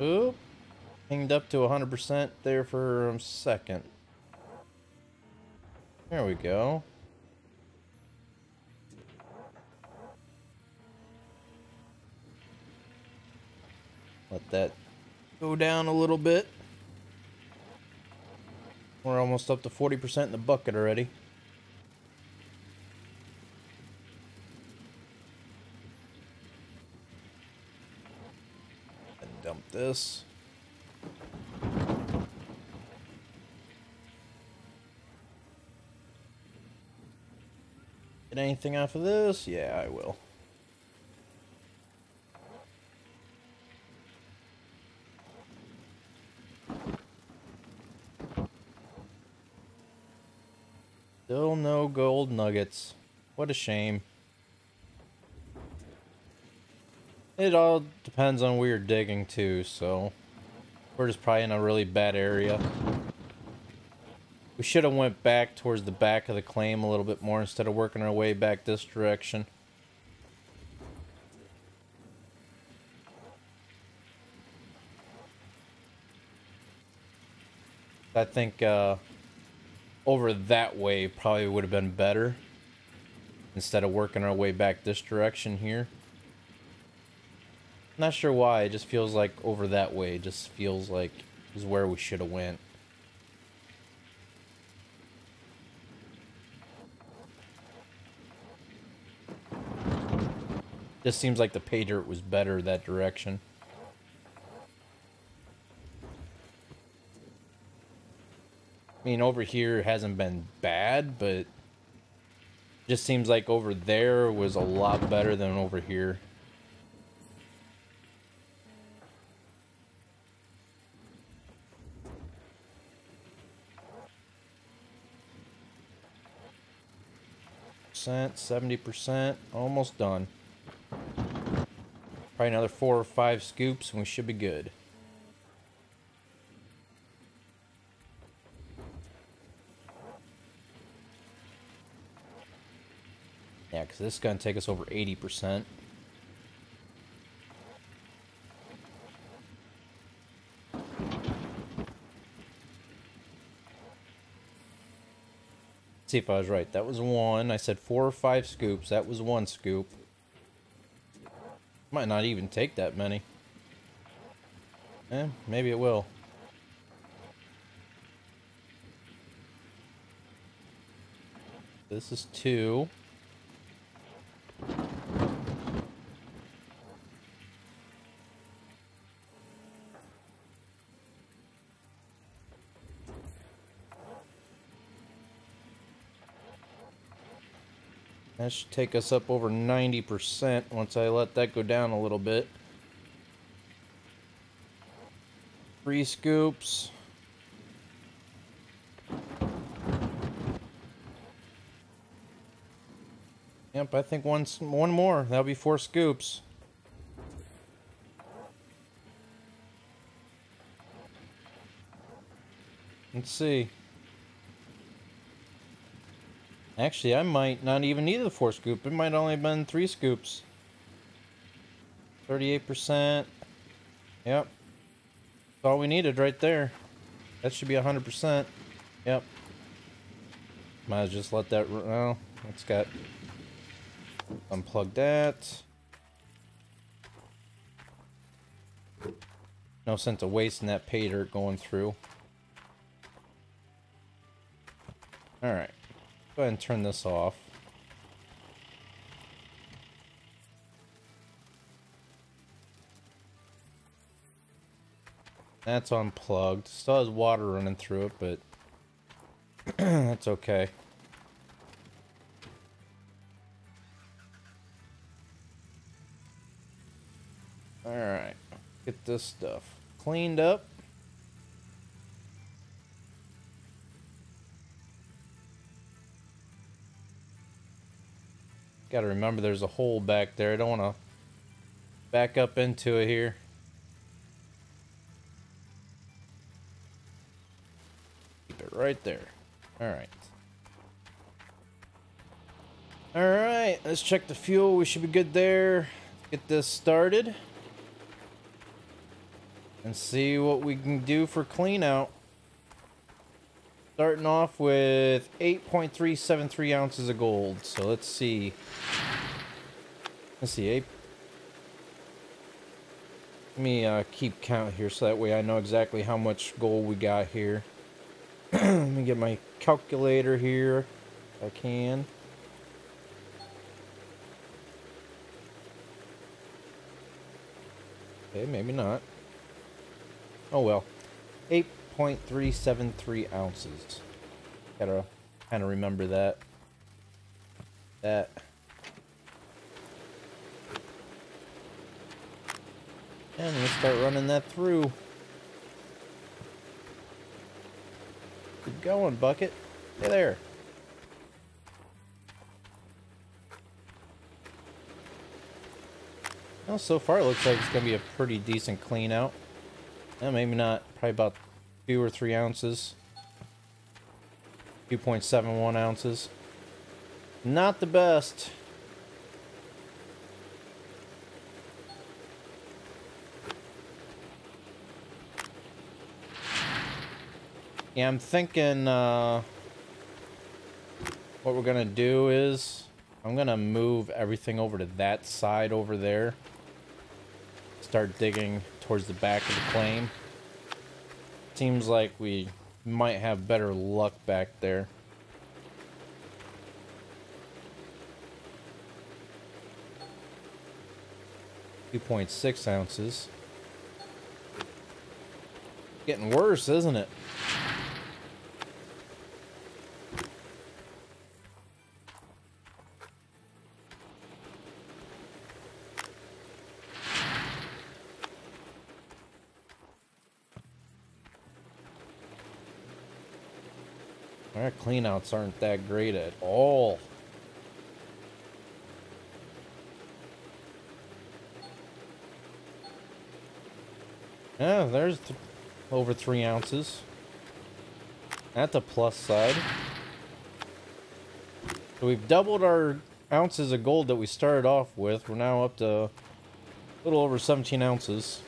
Oop. Pinged up to 100% there for a second. There we go. Let that go down a little bit. We're almost up to 40% in the bucket already. And dump this. Get anything off of this? Yeah, I will. Still no gold nuggets. What a shame. It all depends on where you're digging too, so we're just probably in a really bad area. We should have went back towards the back of the claim a little bit more instead of working our way back this direction. I think over that way probably would have been better instead of working our way back this direction here. Not sure why, it just feels like over that way just feels like is where we should have went. Just seems like the pay dirt was better that direction. I mean, over here hasn't been bad, but just seems like over there was a lot better than over here. %, 70%, almost done. Probably another 4 or 5 scoops and we should be good. Yeah, because this is going to take us over 80%. See if I was right. That was 1. I said 4 or 5 scoops. That was 1 scoop. Might not even take that many. Maybe it will. This is 2. That should take us up over 90% once I let that go down a little bit. 3 scoops. Yep, I think one more. That'll be 4 scoops. Let's see. Actually, I might not even need the 4 scoop. It might only have been 3 scoops. 38%. Yep. That's all we needed right there. That should be 100%. Yep. Might as well just let that... Well, it's got... Unplug that. No sense of wasting that pay dirt going through. Alright. Go ahead and turn this off. That's unplugged. Still has water running through it, but that's okay. Alright. Get this stuff cleaned up. Gotta remember there's a hole back there. I don't want to back up into it here. Keep it right there. Alright. Alright, let's check the fuel. We should be good there. Get this started. And see what we can do for clean out. Starting off with 8.373 ounces of gold. So let's see. Let's see. Let me keep count here so that way I know exactly how much gold we got here. Let me get my calculator here if I can. Okay, maybe not. Oh well. 8.373 ounces. Gotta kind of remember that. And let's start running that through. Keep going, bucket. Hey there. Well, so far it looks like it's going to be a pretty decent clean out. Maybe not. Probably about 2 or 3 ounces. 2.71 ounces. Not the best. Yeah, I'm thinking what we're gonna do is I'm gonna move everything over to that side over there. Start digging towards the back of the claim. Seems like we might have better luck back there. .6 ounces. Getting worse, isn't it? Our cleanouts aren't that great at all. Yeah, there's over 3 ounces. At the plus side. So we've doubled our ounces of gold that we started off with. We're now up to a little over 17 ounces.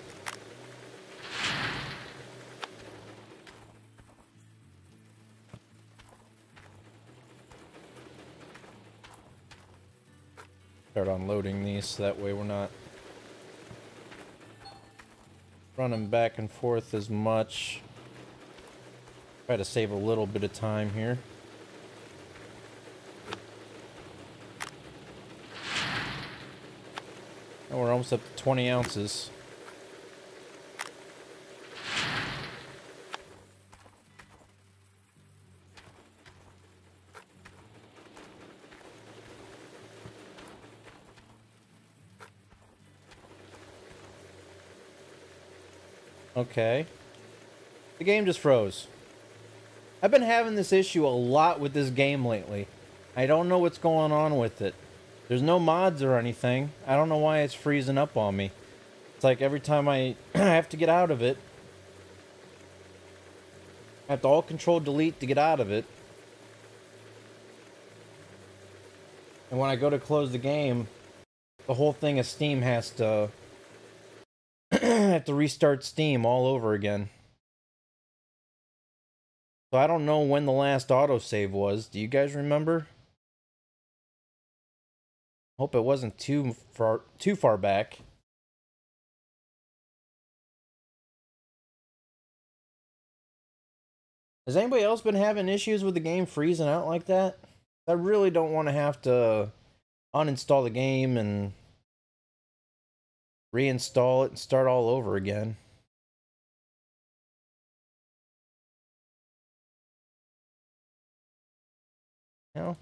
Start unloading these so that way we're not running back and forth as much. Try to save a little bit of time here. And we're almost up to 20 ounces. Okay. The game just froze. I've been having this issue a lot with this game lately. I don't know what's going on with it. There's no mods or anything. I don't know why it's freezing up on me. It's like every time I have to get out of it, I have to Alt-Control-Delete to get out of it. And when I go to close the game, the whole thing of Steam has to have to restart Steam all over again. So I don't know when the last autosave was. Do you guys remember? Hope it wasn't too far back. Has anybody else been having issues with the game freezing out like that? I really don't want to have to uninstall the game and reinstall it and start all over again. You know,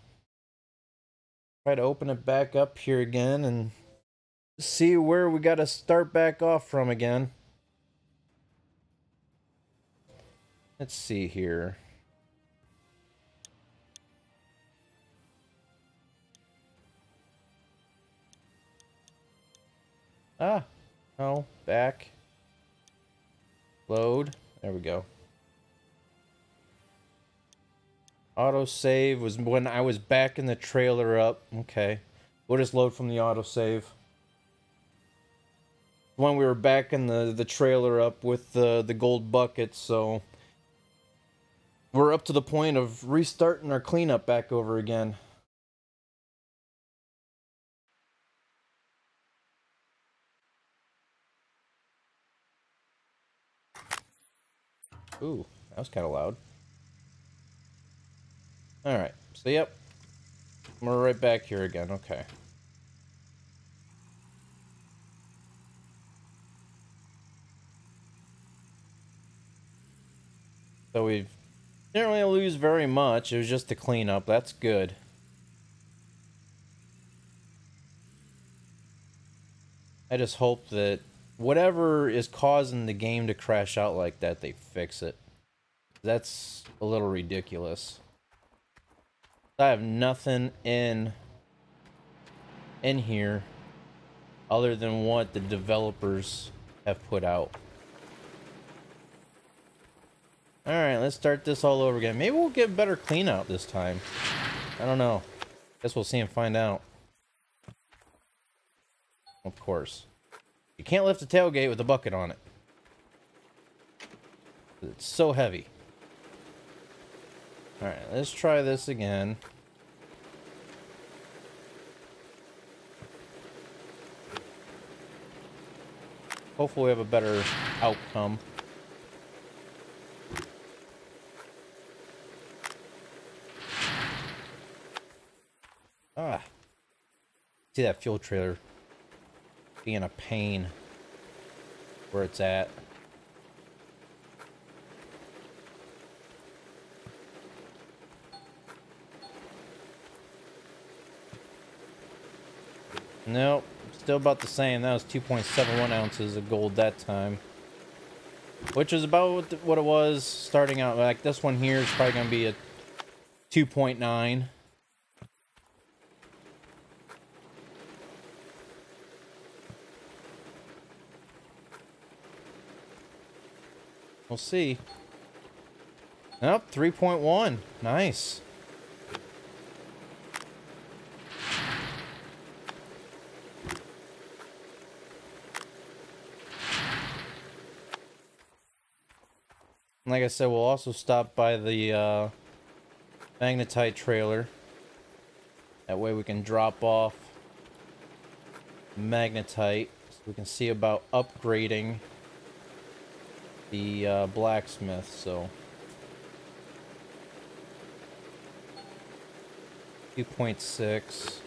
try to open it back up here again and see where we got to start back off from again. Let's see here. Ah, no, back. Load. There we go. Autosave was when I was backing the trailer up. Okay. We'll just load from the autosave. When we were backing the trailer up with the gold buckets, so we're up to the point of restarting our cleanup back over again. Ooh, that was kind of loud. Alright, so yep. We're right back here again, okay. So we didn't really lose very much. It was just the cleanup. That's good. I just hope that whatever is causing the game to crash out like that, they fix it. That's a little ridiculous. I have nothing in here other than what the developers have put out. Alright, let's start this all over again. Maybe we'll get better clean out this time. I don't know. Guess we'll see and find out. Of course. You can't lift a tailgate with a bucket on it. It's so heavy. Alright, let's try this again. Hopefully we have a better outcome. Ah. See that fuel trailer being a pain where it's at. Nope, still about the same. That was 2.71 ounces of gold that time. Which is about what it was starting out. Like this one here is probably going to be a 2.9. We'll see. Nope, 3.1. Nice. Like I said, we'll also stop by the magnetite trailer. That way we can drop off magnetite so we can see about upgrading the blacksmith. So 2.6.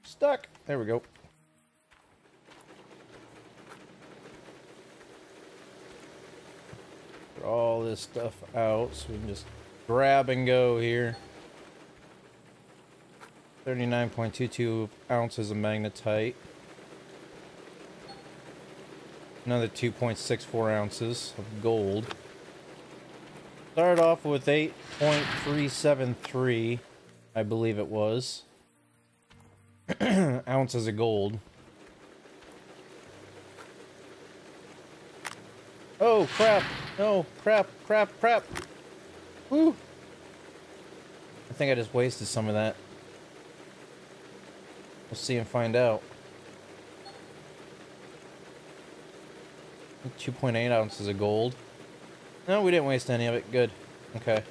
Stuck. There we go. Put all this stuff out so we can just grab and go here. 39.22 ounces of magnetite. Another 2.64 ounces of gold. Start off with 8.373, I believe it was. Ounces of gold. Oh crap! No, crap! Woo! I think I just wasted some of that. We'll see and find out. 2.8 ounces of gold. No, we didn't waste any of it. Good. Okay.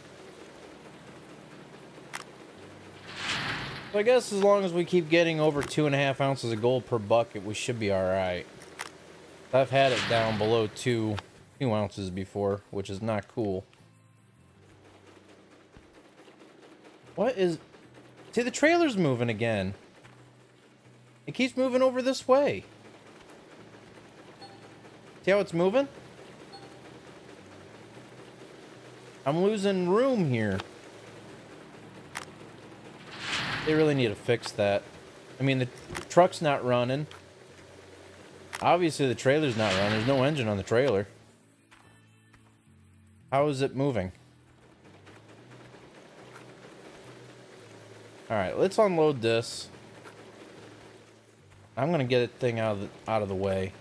So I guess as long as we keep getting over 2.5 ounces of gold per bucket, we should be alright. I've had it down below 2 ounces before, which is not cool. What is... See, the trailer's moving again. It keeps moving over this way. See how it's moving? I'm losing room here. They really need to fix that. I mean, the truck's not running. Obviously, the trailer's not running. There's no engine on the trailer. How is it moving? Alright, let's unload this. I'm gonna get the thing out of the way.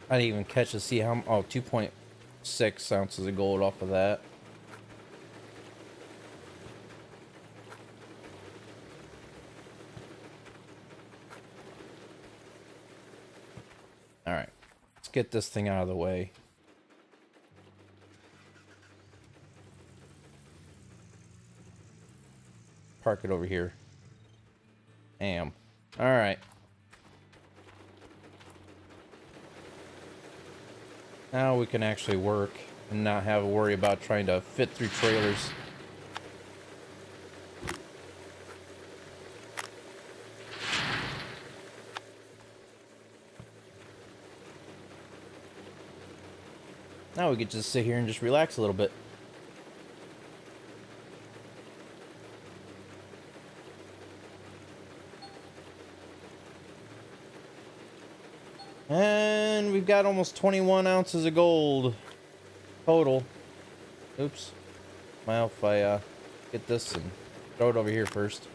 I didn't even catch to see how... Oh, 2.6 ounces of gold off of that. Alright. Let's get this thing out of the way. Park it over here. Alright. Now we can actually work and not have to worry about trying to fit through trailers. Now we could just sit here and just relax a little bit. And we've got almost 21 ounces of gold total. Oops. Well, if I get this and throw it over here first.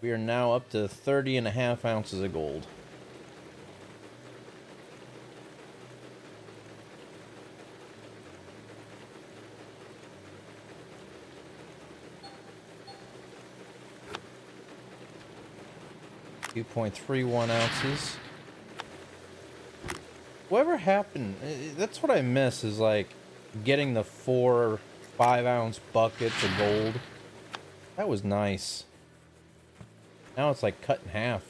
We are now up to 30.5 ounces of gold. .31 ounces. Whatever happened? That's what I miss, is like getting the 4 5-ounce buckets of gold. That was nice. Now it's like cut in half.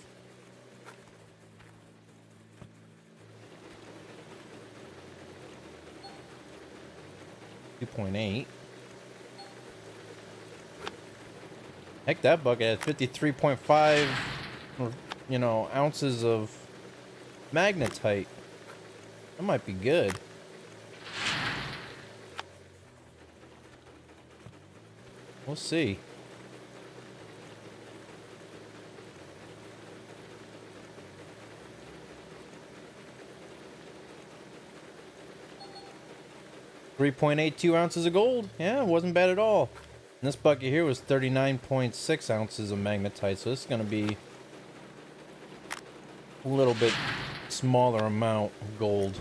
.8. Heck, that bucket had 53.5, you know, ounces of magnetite. That might be good. We'll see. .82 ounces of gold. Yeah, it wasn't bad at all. And this bucket here was 39.6 ounces of magnetite, so this is going to be a little bit smaller amount of gold.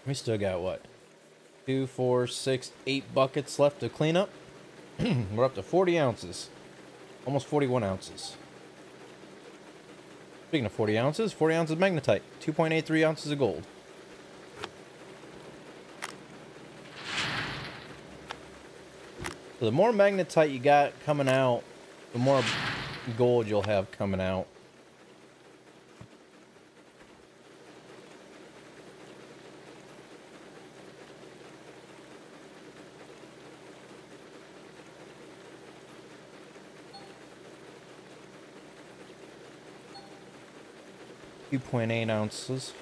We still got what? 2, 4, 6, 8 buckets left to clean up. We're up to 40 ounces. Almost 41 ounces. Speaking of 40 ounces of magnetite. 2.83 ounces of gold. So the more magnetite you got coming out, the more gold you'll have coming out. .8 ounces.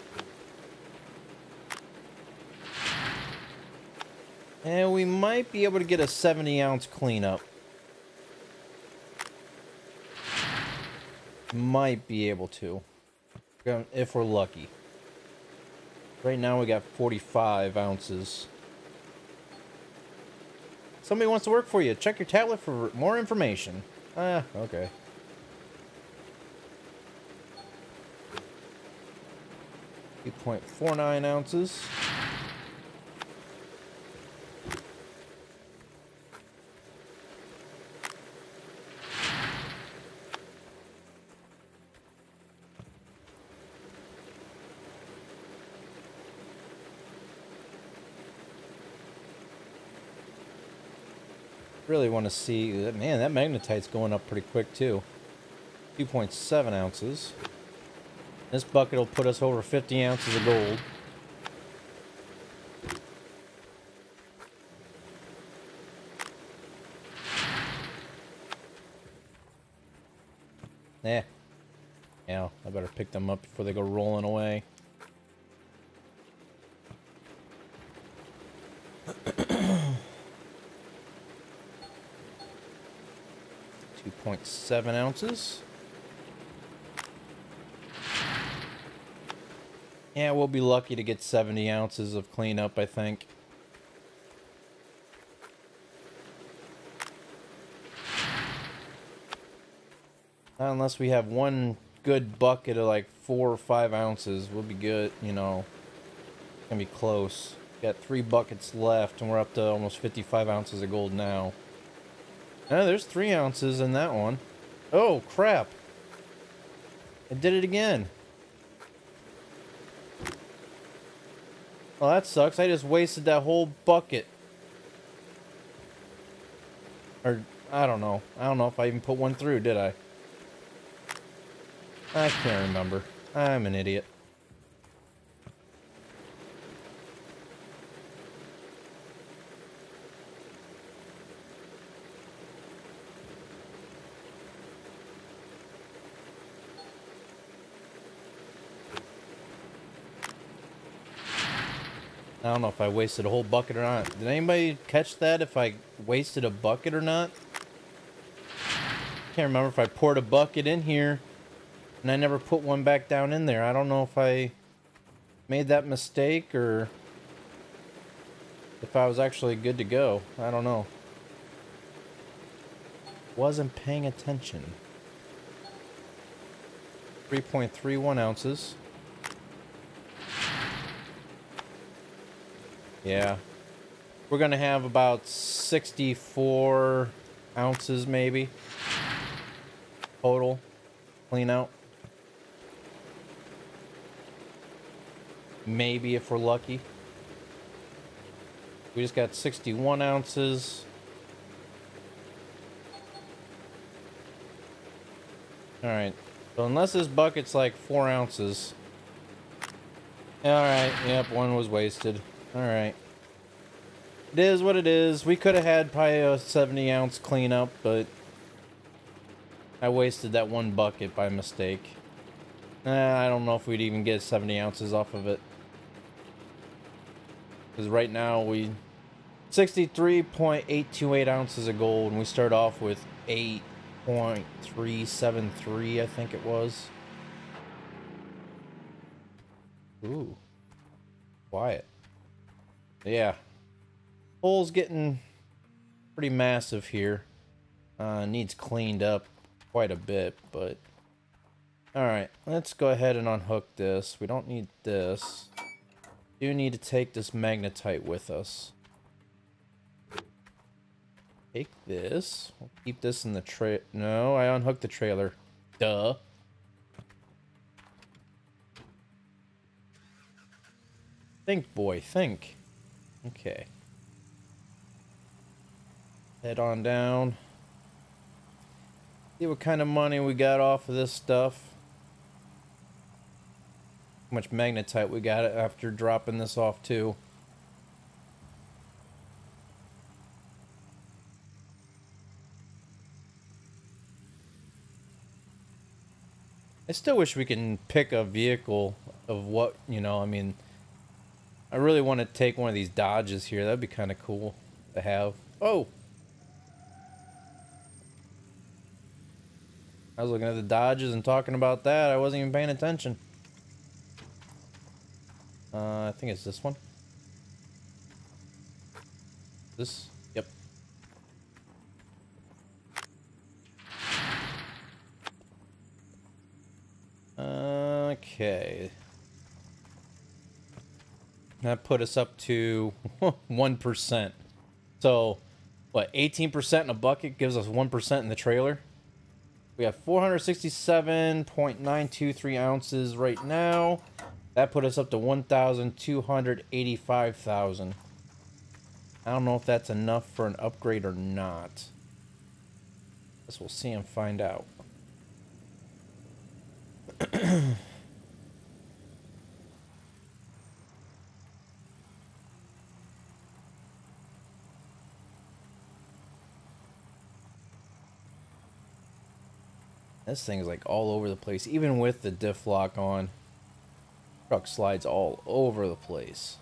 And we might be able to get a 70-ounce cleanup. Might be able to, if we're lucky. Right now we got 45 ounces. Somebody wants to work for you. Check your tablet for more information. Okay. .49 ounces. Really want to see that. Man, that magnetite's going up pretty quick too. 2.7 ounces. This bucket will put us over 50 ounces of gold. Yeah, I better pick them up before they go rolling away. 2.7 ounces. Yeah, we'll be lucky to get 70 ounces of cleanup, I think. Unless we have one good bucket of like 4 or 5 ounces, we'll be good, you know. It's gonna be close. Got 3 buckets left, and we're up to almost 55 ounces of gold now. Oh, there's 3 ounces in that one. Oh, crap. I did it again. Well, that sucks. I just wasted that whole bucket. Or, I don't know. I don't know if I even put one through, did I? I can't remember. I'm an idiot. I don't know if I wasted a whole bucket or not. Did anybody catch that, if I wasted a bucket or not? Can't remember if I poured a bucket in here and I never put one back down in there. I don't know if I made that mistake or if I was actually good to go. I don't know. Wasn't paying attention. 3.31 ounces. Yeah. We're gonna have about 64 ounces maybe total clean out. Maybe if we're lucky. We just got 61 ounces. Alright. So unless this bucket's like 4 ounces. Alright, yep, one was wasted. Alright. It is what it is. We could have had probably a 70 ounce cleanup, but I wasted that one bucket by mistake. I don't know if we'd even get 70 ounces off of it. Because right now we 63.828 ounces of gold, and we start off with 8.373, I think it was. Ooh. Quiet. Yeah. Hole's getting pretty massive here. Needs cleaned up quite a bit, but... Alright, let's go ahead and unhook this. We don't need this. We do need to take this magnetite with us. Take this. We'll keep this in the tray. No, I unhooked the trailer. Duh. Think, boy, think. Okay. Head on down. See what kind of money we got off of this stuff. How much magnetite we got after dropping this off too. I still wish we can pick a vehicle of what, you know, I mean, I really want to take one of these Dodges here. That'd be kind of cool to have. Oh! I was looking at the Dodges and talking about that. I wasn't even paying attention. I think it's this one. This? Yep. Okay. That put us up to 1%. So, what, 18% in a bucket gives us 1% in the trailer? We have 467.923 ounces right now. That put us up to 1,285,000. I don't know if that's enough for an upgrade or not. Guess we'll see and find out. This thing is like all over the place, even with the diff lock on. Truck slides all over the place.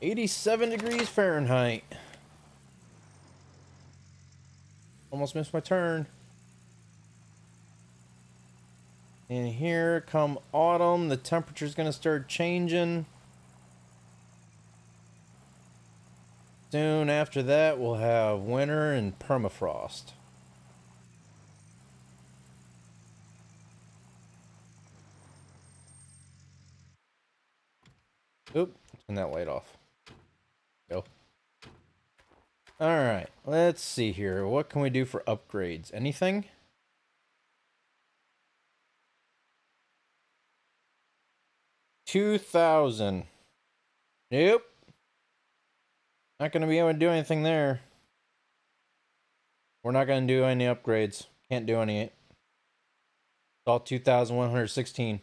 (87°F). Almost missed my turn. And here come autumn, the temperature's gonna start changing. Soon after that, we'll have winter and permafrost. Oop, turn that light off. Go. Alright, let's see here. What can we do for upgrades? Anything? $2,000. Nope. Not going to be able to do anything there. We're not going to do any upgrades. Can't do any. It's all 2,116.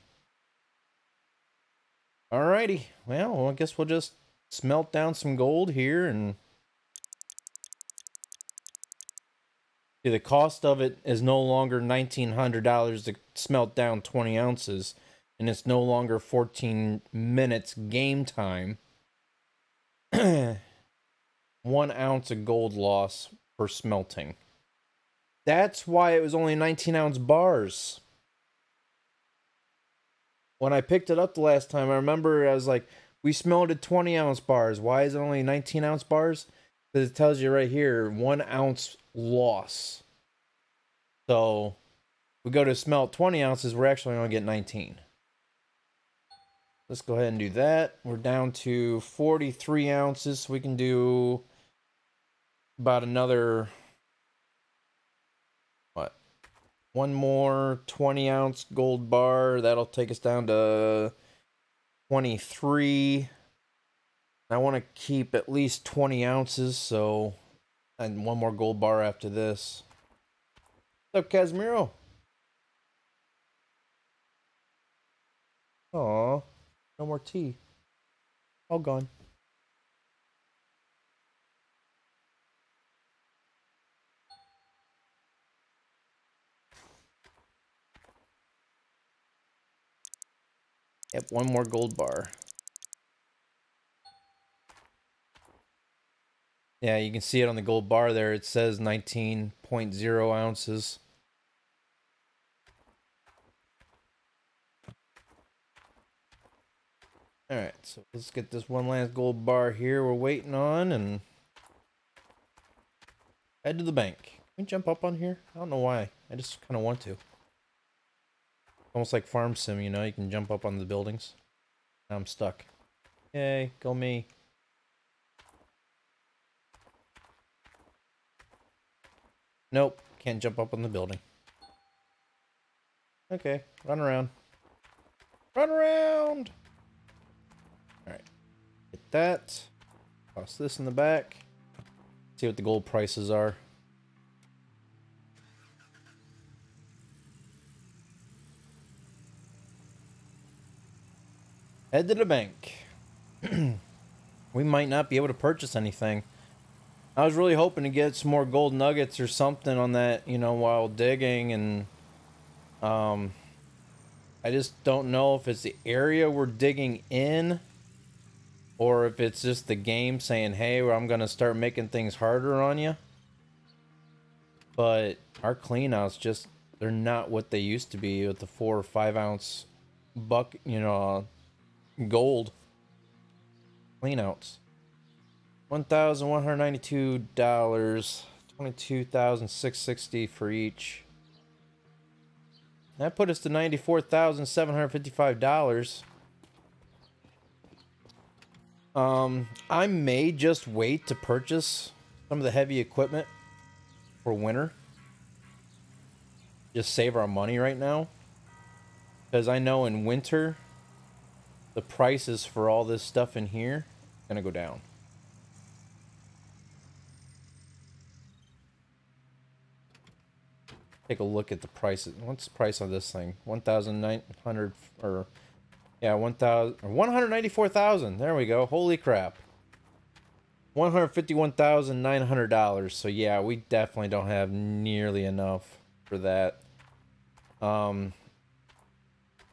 Alrighty. Well, I guess we'll just smelt down some gold here and See, the cost of it is no longer $1,900 to smelt down 20 ounces, and it's no longer 14 minutes game time. 1 ounce of gold loss per smelting. That's why it was only 19-ounce bars. When I picked it up the last time, I remember I was like, we smelted 20-ounce bars. Why is it only 19-ounce bars? Because it tells you right here, 1 ounce loss. So, we go to smelt 20 ounces, we're actually going to get 19. Let's go ahead and do that. We're down to 43 ounces, so we can do about another, what? One more 20-ounce gold bar. That'll take us down to 23. I want to keep at least 20 ounces, so, and one more gold bar after this. What's up, Casimiro? Aw, no more tea. All gone. Yep, one more gold bar. Yeah, you can see it on the gold bar there. It says 19.0 ounces. Alright, so let's get this one last gold bar here we're waiting on and head to the bank. Can we jump up on here? I don't know why. I just kind of want to. Almost like Farm Sim, you know? You can jump up on the buildings. Now I'm stuck. Yay, go me. Nope, can't jump up on the building. Okay, run around. Run around! Alright, get that. Toss this in the back. See what the gold prices are. Head to the bank. We might not be able to purchase anything. I was really hoping to get some more gold nuggets or something on that, you know, while digging, and I just don't know if it's the area we're digging in or if it's just the game saying, hey, I'm gonna start making things harder on you. But our cleanouts just, they're not what they used to be with the 4 or 5 ounce buck, you know, gold cleanouts. $1,192, $22,660 for each. That put us to $94,755. I may just wait to purchase some of the heavy equipment for winter. Just save our money right now. Because I know in winter, the prices for all this stuff in here are gonna go down. Take a look at the prices. What's the price on this thing? 1,900 or yeah, 194,000. There we go. Holy crap. $151,900. So yeah, we definitely don't have nearly enough for that. A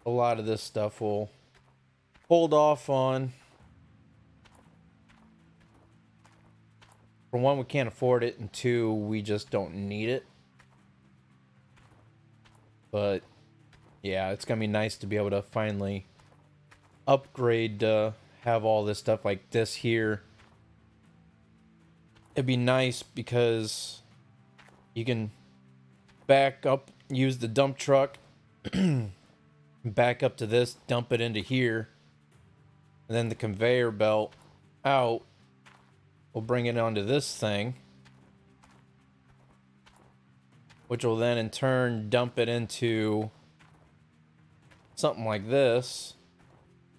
lot of this stuff will hold off on. For one, we can't afford it, and two, we just don't need it. But yeah, it's gonna be nice to be able to finally upgrade to have all this stuff like this here. It'd be nice because you can back up, use the dump truck, back up to this, dump it into here, and then the conveyor belt out will bring it onto this thing, which will then in turn dump it into something like this,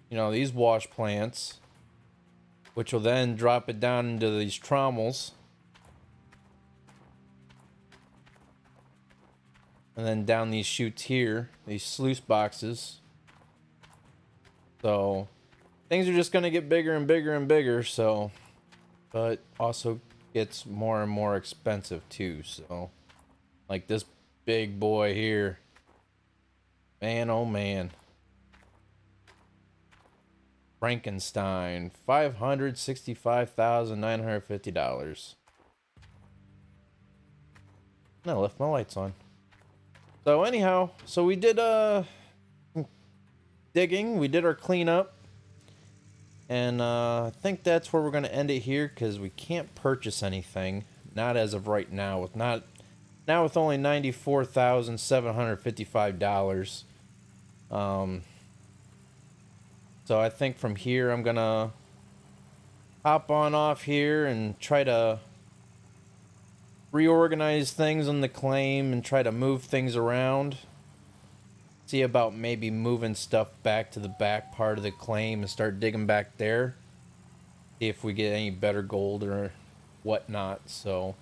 you know, these wash plants, which will then drop it down into these trommels, and then down these chutes here, these sluice boxes. So things are just going to get bigger and bigger and bigger, so, but also gets more and more expensive too, so Like this big boy here. Man, oh man. Frankenstein, $565,950. No, I left my lights on. So anyhow, so we did digging, we did our cleanup. And I think that's where we're gonna end it here because we can't purchase anything. Not as of right now. With only $94,755. So I think from here I'm gonna hop on off here and try to reorganize things on the claim and try to move things around. See about maybe moving stuff back to the back part of the claim and start digging back there. See if we get any better gold or whatnot. So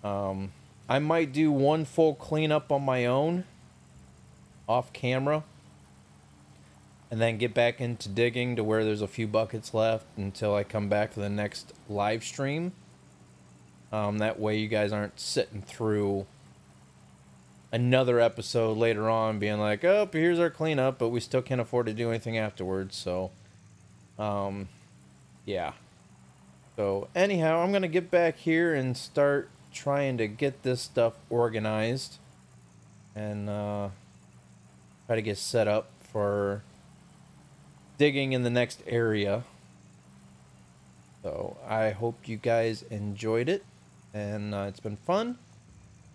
I might do one full cleanup on my own off camera and then get back into digging to where there's a few buckets left until I come back for the next live stream. That way you guys aren't sitting through another episode later on being like, oh, here's our cleanup, but we still can't afford to do anything afterwards. So yeah. So anyhow, I'm gonna get back here and start trying to get this stuff organized and try to get set up for digging in the next area. So I hope you guys enjoyed it, and it's been fun,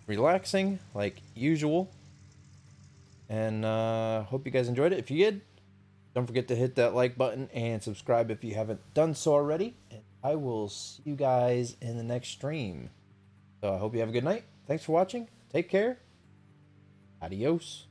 relaxing like usual, and hope you guys enjoyed it. If you did, don't forget to hit that like button and subscribe if you haven't done so already, and I will see you guys in the next stream. So I hope you have a good night. Thanks for watching. Take care. Adios.